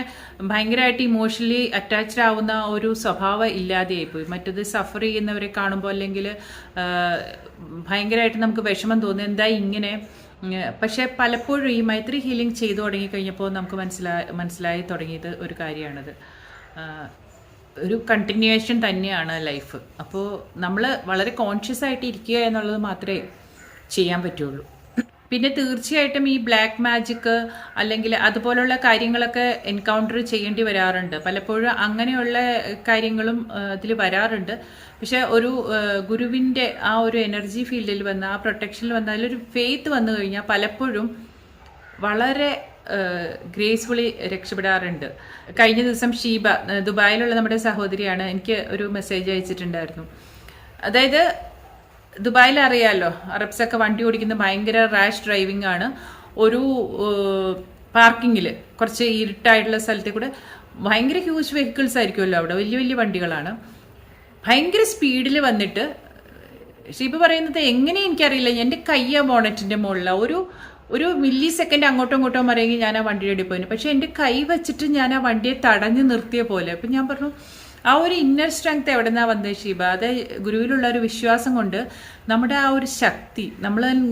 ഭയങ്കരമായിട്ട് ഇമോഷണലി അറ്റാച്ച്ഡ് ആവുന്ന ഒരു സ്വഭാവം ഇല്ലാതെയായിപ്പോയി. മറ്റത് സഫർ ചെയ്യുന്നവരെ കാണുമ്പോൾ അല്ലെങ്കിൽ ഭയങ്കരമായിട്ട് നമുക്ക് വിഷമം തോന്നുന്നു, എന്താ ഇങ്ങനെ. പക്ഷേ പലപ്പോഴും ഈ മൈത്രി ഹീലിംഗ് ചെയ്തു തുടങ്ങിക്കഴിഞ്ഞപ്പോൾ നമുക്ക് മനസ്സിലായി തുടങ്ങിയത് ഒരു കാര്യമാണത്. ഒരു കണ്ടിന്യൂവേഷൻ തന്നെയാണ് ലൈഫ്. അപ്പോൾ നമ്മൾ വളരെ കോൺഷ്യസ് ആയിട്ട് ഇരിക്കുക എന്നുള്ളത് മാത്രമേ ചെയ്യാൻ പറ്റുള്ളൂ. പിന്നെ തീർച്ചയായിട്ടും ഈ ബ്ലാക്ക് മാജിക് അല്ലെങ്കിൽ അതുപോലുള്ള കാര്യങ്ങളൊക്കെ എൻകൗണ്ടർ ചെയ്യേണ്ടി വരാറുണ്ട്. പലപ്പോഴും അങ്ങനെയുള്ള കാര്യങ്ങളും അതിൽ വരാറുണ്ട്. പക്ഷെ ഒരു ഗുരുവിൻ്റെ ആ ഒരു എനർജി ഫീൽഡിൽ വന്ന് ആ പ്രൊട്ടക്ഷനിൽ വന്ന് അതിലൊരു ഫെയ്ത്ത് വന്നു കഴിഞ്ഞാൽ പലപ്പോഴും വളരെ ഗ്രേസ്ഫുള്ളി രക്ഷപ്പെടാറുണ്ട്. കഴിഞ്ഞ ദിവസം ഷീബ, ദുബായിലുള്ള നമ്മുടെ സഹോദരിയാണ്, എനിക്ക് ഒരു മെസ്സേജ് അയച്ചിട്ടുണ്ടായിരുന്നു. അതായത് ദുബായിൽ അറിയാമല്ലോ, അറബ്സൊക്കെ വണ്ടി ഓടിക്കുന്ന ഭയങ്കര റാഷ് ഡ്രൈവിംഗ് ആണ്. ഒരു പാർക്കിങ്ങിൽ കുറച്ച് ഇരുട്ടായിട്ടുള്ള സ്ഥലത്തിൽ കൂടെ ഭയങ്കര ഹ്യൂജ് വെഹിക്കിൾസ് ആയിരിക്കുമല്ലോ അവിടെ, വലിയ വലിയ വണ്ടികളാണ്. ഭയങ്കര സ്പീഡിൽ വന്നിട്ട് ഷീബ പറയുന്നത് എങ്ങനെ എനിക്കറിയില്ല, എൻ്റെ കയ്യ ബോണറ്റിൻ്റെ മുകളിലാണ് ഒരു മില്ലി സെക്കൻഡ് അങ്ങോട്ടോ ഇങ്ങോട്ടോ മറിയെങ്കിൽ ഞാൻ ആ വണ്ടിയുടെ അടി പോയിരുന്നു. പക്ഷെ എൻ്റെ കൈ വെച്ചിട്ട് ഞാൻ ആ വണ്ടിയെ തടഞ്ഞു നിർത്തിയ പോലെ. അപ്പം ഞാൻ പറഞ്ഞു, ആ ഒരു ഇന്നർ സ്ട്രെങ്ത് എവിടെ നിന്നാണ് വന്നത് ഷീബ? അത് ഗുരുവിലുള്ള ഒരു വിശ്വാസം കൊണ്ട് നമ്മുടെ ആ ഒരു ശക്തി,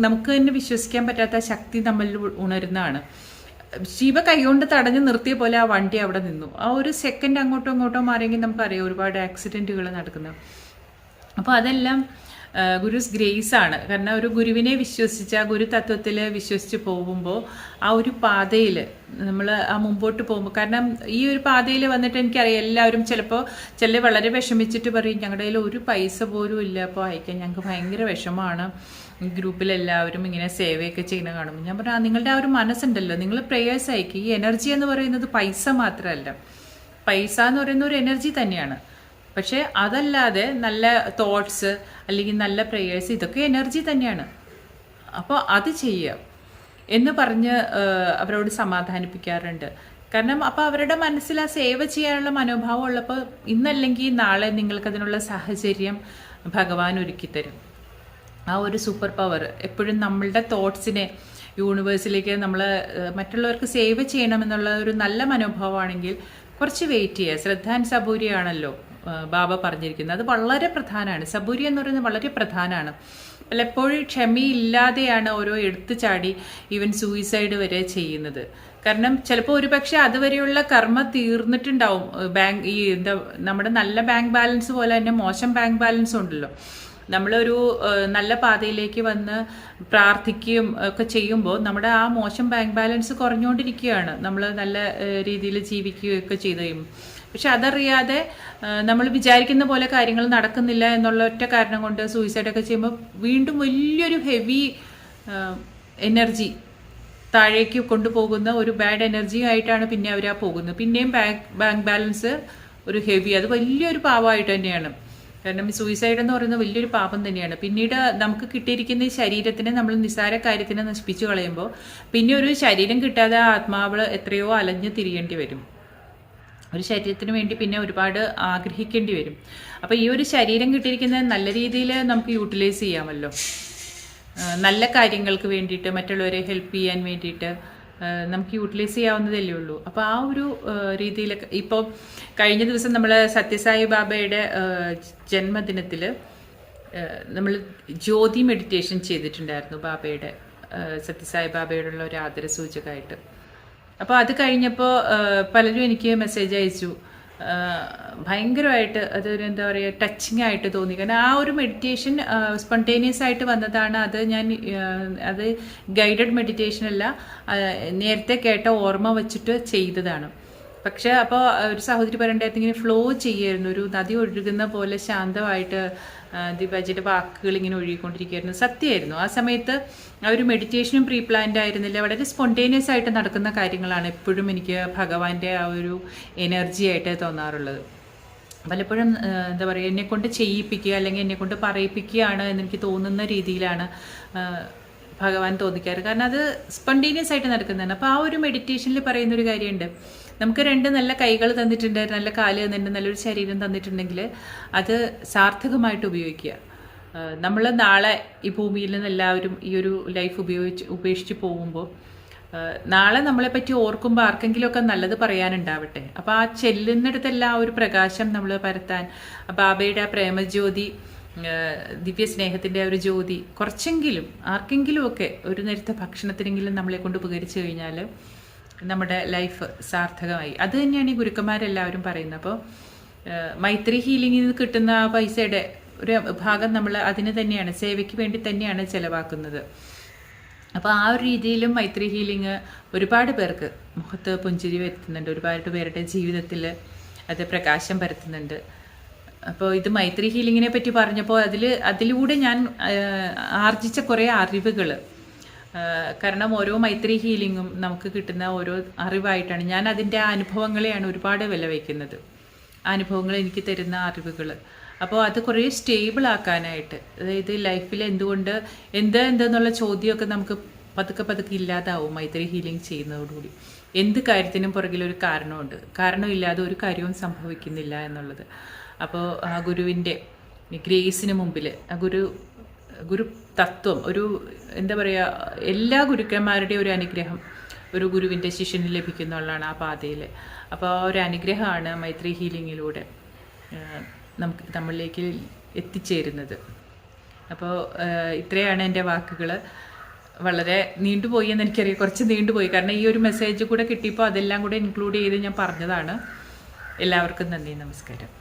നമുക്ക് തന്നെ വിശ്വസിക്കാൻ പറ്റാത്ത ശക്തി നമ്മളിൽ ഉണരുന്നതാണ്. ഷീബ കൈകൊണ്ട് തടഞ്ഞു നിർത്തിയ പോലെ ആ വണ്ടി അവിടെ നിന്നു. ആ ഒരു സെക്കൻഡ് അങ്ങോട്ടോ ഇങ്ങോട്ടോ മാറിയെങ്കിൽ നമുക്കറിയാം ഒരുപാട് ആക്സിഡൻറ്റുകൾ നടക്കുന്നത്. അപ്പോൾ അതെല്ലാം ഗുരുസ് ഗ്രേസ് ആണ്. കാരണം ഒരു ഗുരുവിനെ വിശ്വസിച്ച് ആ ഗുരു തത്വത്തിൽ വിശ്വസിച്ച് പോകുമ്പോൾ ആ ഒരു പാതയിൽ നമ്മൾ ആ മുമ്പോട്ട് പോകുമ്പോൾ, കാരണം ഈ ഒരു പാതയിൽ വന്നിട്ട് എനിക്കറിയാം എല്ലാവരും ചിലപ്പോൾ വളരെ വിഷമിച്ചിട്ട് പറയും, ഞങ്ങളുടെ കയ്യിൽ ഒരു പൈസ പോലും ഇല്ല, അപ്പോൾ അയക്കാൻ ഞങ്ങൾക്ക് ഭയങ്കര വിഷമമാണ്, ഗ്രൂപ്പിലെല്ലാവരും ഇങ്ങനെ സേവയൊക്കെ ചെയ്യുന്ന കാണുമ്പോൾ. ഞാൻ പറഞ്ഞു, നിങ്ങളുടെ ആ ഒരു മനസ്സുണ്ടല്ലോ, നിങ്ങൾ പ്രേയേഴ്സ് അയക്കുക. ഈ എനർജി എന്ന് പറയുന്നത് പൈസ മാത്രമല്ല, പൈസ എന്ന് പറയുന്ന ഒരു എനർജി തന്നെയാണ്. പക്ഷേ അതല്ലാതെ നല്ല തോട്ട്സ് അല്ലെങ്കിൽ നല്ല പ്രേയേഴ്സ്, ഇതൊക്കെ എനർജി തന്നെയാണ്. അപ്പോൾ അത് ചെയ്യുക എന്ന് പറഞ്ഞ് അവരോട് സമാധാനിപ്പിക്കാറുണ്ട്. കാരണം അപ്പോൾ അവരുടെ മനസ്സിൽ ആ സേവ ചെയ്യാനുള്ള മനോഭാവം ഉള്ളപ്പോൾ ഇന്നല്ലെങ്കിൽ നാളെ നിങ്ങൾക്കതിനുള്ള സാഹചര്യം ഭഗവാൻ ഒരുക്കിത്തരും. ആ ഒരു സൂപ്പർ പവർ എപ്പോഴും നമ്മളുടെ തോട്ട്സിനെ യൂണിവേഴ്സിലേക്ക് നമ്മൾ മറ്റുള്ളവർക്ക് സേവ ചെയ്യണമെന്നുള്ള ഒരു നല്ല മനോഭാവമാണെങ്കിൽ കുറച്ച് വെയിറ്റ് ചെയ്യുക. ശ്രദ്ധാൻ സബൂരിയാണല്ലോ ബാബ പറഞ്ഞിരിക്കുന്നത്. അത് വളരെ പ്രധാനമാണ്. സബൂരി എന്ന് പറയുന്നത് വളരെ പ്രധാനമാണ്. പലപ്പോഴും ക്ഷമയില്ലാതെയാണ് ഓരോ എടുത്തു ചാടി ഈവൻ സൂയിസൈഡ് വരെ ചെയ്യുന്നത്. കാരണം ചിലപ്പോൾ ഒരുപക്ഷെ അതുവരെയുള്ള കർമ്മ തീർന്നിട്ടുണ്ടാവും. നമ്മുടെ നല്ല ബാങ്ക് ബാലൻസ് പോലെ തന്നെ മോശം ബാങ്ക് ബാലൻസ് ഉണ്ടല്ലോ. നമ്മളൊരു നല്ല പാതയിലേക്ക് വന്ന് പ്രാർത്ഥിക്കുകയും ഒക്കെ ചെയ്യുമ്പോൾ നമ്മുടെ ആ മോശം ബാങ്ക് ബാലൻസ് കുറഞ്ഞുകൊണ്ടിരിക്കുകയാണ്. നമ്മൾ നല്ല രീതിയിൽ ജീവിക്കുകയൊക്കെ ചെയ്ത് കഴിയുമ്പോൾ. പക്ഷെ അതറിയാതെ നമ്മൾ വിചാരിക്കുന്ന പോലെ കാര്യങ്ങൾ നടക്കുന്നില്ല എന്നുള്ള ഒറ്റ കാരണം കൊണ്ട് സൂയിസൈഡൊക്കെ ചെയ്യുമ്പോൾ വീണ്ടും വലിയൊരു ഹെവി എനർജി താഴേക്ക് കൊണ്ടുപോകുന്ന ഒരു ബാഡ് എനർജി ആയിട്ടാണ് പിന്നെ അവർ പോകുന്നത്. പിന്നെയും ബാങ്ക് ബാലൻസ് ഒരു ഹെവി, അത് വലിയൊരു പാപമായിട്ട് തന്നെയാണ്. കാരണം ഈ സൂയിസൈഡ് എന്ന് പറയുന്നത് വലിയൊരു പാപം തന്നെയാണ്. പിന്നീട് നമുക്ക് കിട്ടിയിരിക്കുന്ന ഈ ശരീരത്തിനെ നമ്മൾ നിസ്സാര കാര്യത്തിനെ നശിപ്പിച്ചു കളയുമ്പോൾ പിന്നെ ഒരു ശരീരം കിട്ടാതെ ആത്മാവ് എത്രയോ അലഞ്ഞ് തിരിയേണ്ടി വരും. ഒരു ശരീരത്തിന് വേണ്ടി പിന്നെ ഒരുപാട് ആഗ്രഹിക്കേണ്ടി വരും. അപ്പോൾ ഈ ഒരു ശരീരം കിട്ടിയിരിക്കുന്നത് നല്ല രീതിയിൽ നമുക്ക് യൂട്ടിലൈസ് ചെയ്യാമല്ലോ, നല്ല കാര്യങ്ങൾക്ക് വേണ്ടിയിട്ട്, മറ്റുള്ളവരെ ഹെൽപ്പ് ചെയ്യാൻ വേണ്ടിയിട്ട് നമുക്ക് യൂട്ടിലൈസ് ചെയ്യാവുന്നതല്ലേ ഉള്ളൂ. അപ്പോൾ ആ ഒരു രീതിയിലൊക്കെ ഇപ്പോൾ കഴിഞ്ഞ ദിവസം നമ്മൾ സത്യസായി ബാബയുടെ ജന്മദിനത്തിൽ നമ്മൾ ജ്യോതി മെഡിറ്റേഷൻ ചെയ്തിട്ടുണ്ടായിരുന്നു. ബാബയുടെ സത്യസായി ബാബയോടുള്ള ഒരു ആദരസൂചകമായിട്ട്. അപ്പോൾ അത് കഴിഞ്ഞപ്പോൾ പലരും എനിക്ക് മെസ്സേജ് അയച്ചു. ഭയങ്കരമായിട്ട് അതൊരു എന്താ പറയുക ടച്ചിങ് ആയിട്ട് തോന്നി. കാരണം ആ ഒരു മെഡിറ്റേഷൻ സ്പോണ്ടേനിയസ് ആയിട്ട് വന്നതാണ്. അത് ഗൈഡഡ് മെഡിറ്റേഷൻ അല്ല, നേരത്തെ കേട്ട ഓർമ്മ വെച്ചിട്ട് ചെയ്തതാണ്. പക്ഷെ അപ്പോൾ ഒരു സഹോദരി പറയേണ്ടത് ഇങ്ങനെ ഫ്ലോ ചെയ്യായിരുന്നു, ഒരു നദി ഒഴുകുന്ന പോലെ ശാന്തമായിട്ട് ദീപാജിയുടെ വാക്കുകൾ ഇങ്ങനെ ഒഴുകിക്കൊണ്ടിരിക്കുകയായിരുന്നു. സത്യമായിരുന്നു. ആ സമയത്ത് ആ ഒരു മെഡിറ്റേഷനും പ്രീ പ്ലാൻഡ് ആയിരുന്നില്ല, വളരെ സ്പോണ്ടേനിയസ് ആയിട്ട് നടക്കുന്ന കാര്യങ്ങളാണ് എപ്പോഴും എനിക്ക് ഭഗവാന്റെ ആ ഒരു എനർജി ആയിട്ട് തോന്നാറുള്ളത്. പലപ്പോഴും എന്താ പറയുക, എന്നെക്കൊണ്ട് ചെയ്യിപ്പിക്കുക അല്ലെങ്കിൽ എന്നെക്കൊണ്ട് പറയിപ്പിക്കുകയാണ് എന്നെനിക്ക് തോന്നുന്ന രീതിയിലാണ് ഭഗവാൻ തോന്നിക്കാറ്. കാരണം അത് സ്പോണ്ടേനിയസ് ആയിട്ട് നടക്കുന്നതാണ്. അപ്പോൾ ആ ഒരു മെഡിറ്റേഷനിൽ പറയുന്നൊരു കാര്യമുണ്ട്, നമുക്ക് രണ്ട് നല്ല കൈകൾ തന്നിട്ടുണ്ട്, നല്ല കാല് തന്നിട്ടുണ്ട്, നല്ലൊരു ശരീരം തന്നിട്ടുണ്ടെങ്കിൽ അത് സാർത്ഥകമായിട്ട് ഉപയോഗിക്കുക. നമ്മൾ നാളെ ഈ ഭൂമിയിൽ നിന്ന് എല്ലാവരും ഈ ഒരു ലൈഫ് ഉപേക്ഷിച്ച് പോകുമ്പോൾ നാളെ നമ്മളെപ്പറ്റി ഓർക്കുമ്പോൾ ആർക്കെങ്കിലുമൊക്കെ നല്ലത് പറയാനുണ്ടാവട്ടെ. അപ്പോൾ ആ ചെല്ലുന്നിടത്തെല്ലാം ആ ഒരു പ്രകാശം നമ്മൾ പരത്താൻ, ബാബയുടെ ആ പ്രേമജ്യോതി, ദിവ്യ സ്നേഹത്തിൻ്റെ ആ ഒരു ജ്യോതി കുറച്ചെങ്കിലും ആർക്കെങ്കിലുമൊക്കെ ഒരു നേരത്തെ ഭക്ഷണത്തിനെങ്കിലും നമ്മളെ കൊണ്ട് ഉപകരിച്ചു കഴിഞ്ഞാൽ നമ്മുടെ ലൈഫ് സാർത്ഥകമായി. അത് തന്നെയാണ് ഈ ഗുരുക്കന്മാരെല്ലാവരും പറയുന്നത്. അപ്പോൾ മൈത്രി ഹീലിംഗിൽ നിന്ന് കിട്ടുന്ന ആ പൈസയുടെ ഒരു ഭാഗം നമ്മൾ അതിന് തന്നെയാണ്, സേവയ്ക്ക് വേണ്ടി തന്നെയാണ് ചിലവാക്കുന്നത്. അപ്പോൾ ആ ഒരു രീതിയിലും മൈത്രി ഹീലിംഗ് ഒരുപാട് പേർക്ക് മുഖത്ത് പുഞ്ചിരി വരുത്തുന്നുണ്ട്, ഒരുപാട് പേരുടെ ജീവിതത്തിൽ അത് പ്രകാശം പരത്തുന്നുണ്ട്. അപ്പോൾ ഇത് മൈത്രി ഹീലിങ്ങിനെ പറ്റി പറഞ്ഞപ്പോൾ അതിലൂടെ ഞാൻ ആർജിച്ച കുറേ അറിവുകൾ, കാരണം ഓരോ മൈത്രി ഹീലിങ്ങും നമുക്ക് കിട്ടുന്ന ഓരോ അറിവായിട്ടാണ്. ഞാൻ അതിൻ്റെ അനുഭവങ്ങളെയാണ് ഒരുപാട് വില വയ്ക്കുന്നത്, അനുഭവങ്ങൾ എനിക്ക് തരുന്ന അറിവുകൾ. അപ്പോൾ അത് കുറേ സ്റ്റേബിൾ ആക്കാനായിട്ട്, അതായത് ലൈഫിൽ എന്തുകൊണ്ട് എന്തെന്നുള്ള ചോദ്യമൊക്കെ നമുക്ക് പതുക്കെ ഇല്ലാതാവും മൈത്രി ഹീലിംഗ് ചെയ്യുന്നതോടുകൂടി. എന്ത് കാര്യത്തിനും പുറകിലൊരു കാരണമുണ്ട്, കാരണമില്ലാതെ ഒരു കാര്യവും സംഭവിക്കുന്നില്ല എന്നുള്ളത്. അപ്പോൾ ആ ഗുരുവിൻ്റെ ഗ്രേസിന് മുമ്പിൽ ആ ഗുരു തത്വം, ഒരു എന്താ പറയുക, എല്ലാ ഗുരുക്കന്മാരുടെയും ഒരു അനുഗ്രഹം ഒരു ഗുരുവിൻ്റെ ശിഷ്യന് ലഭിക്കുന്നുള്ളതാണ് ആ പാതയിൽ. അപ്പോൾ ആ ഒരു അനുഗ്രഹമാണ് മൈത്രി ഹീലിങ്ങിലൂടെ നമുക്ക് നമ്മളിലേക്ക് എത്തിച്ചേരുന്നത്. അപ്പോൾ ഇത്രയാണ് എൻ്റെ വാക്കുകൾ. വളരെ നീണ്ടുപോയി എന്ന് എനിക്കറിയാം, കുറച്ച് നീണ്ടുപോയി, കാരണം ഈ ഒരു മെസ്സേജ് കൂടെ കിട്ടിയപ്പോൾ അതെല്ലാം കൂടെ ഇൻക്ലൂഡ് ചെയ്ത് ഞാൻ പറഞ്ഞതാണ്. എല്ലാവർക്കും നന്ദി, നമസ്കാരം.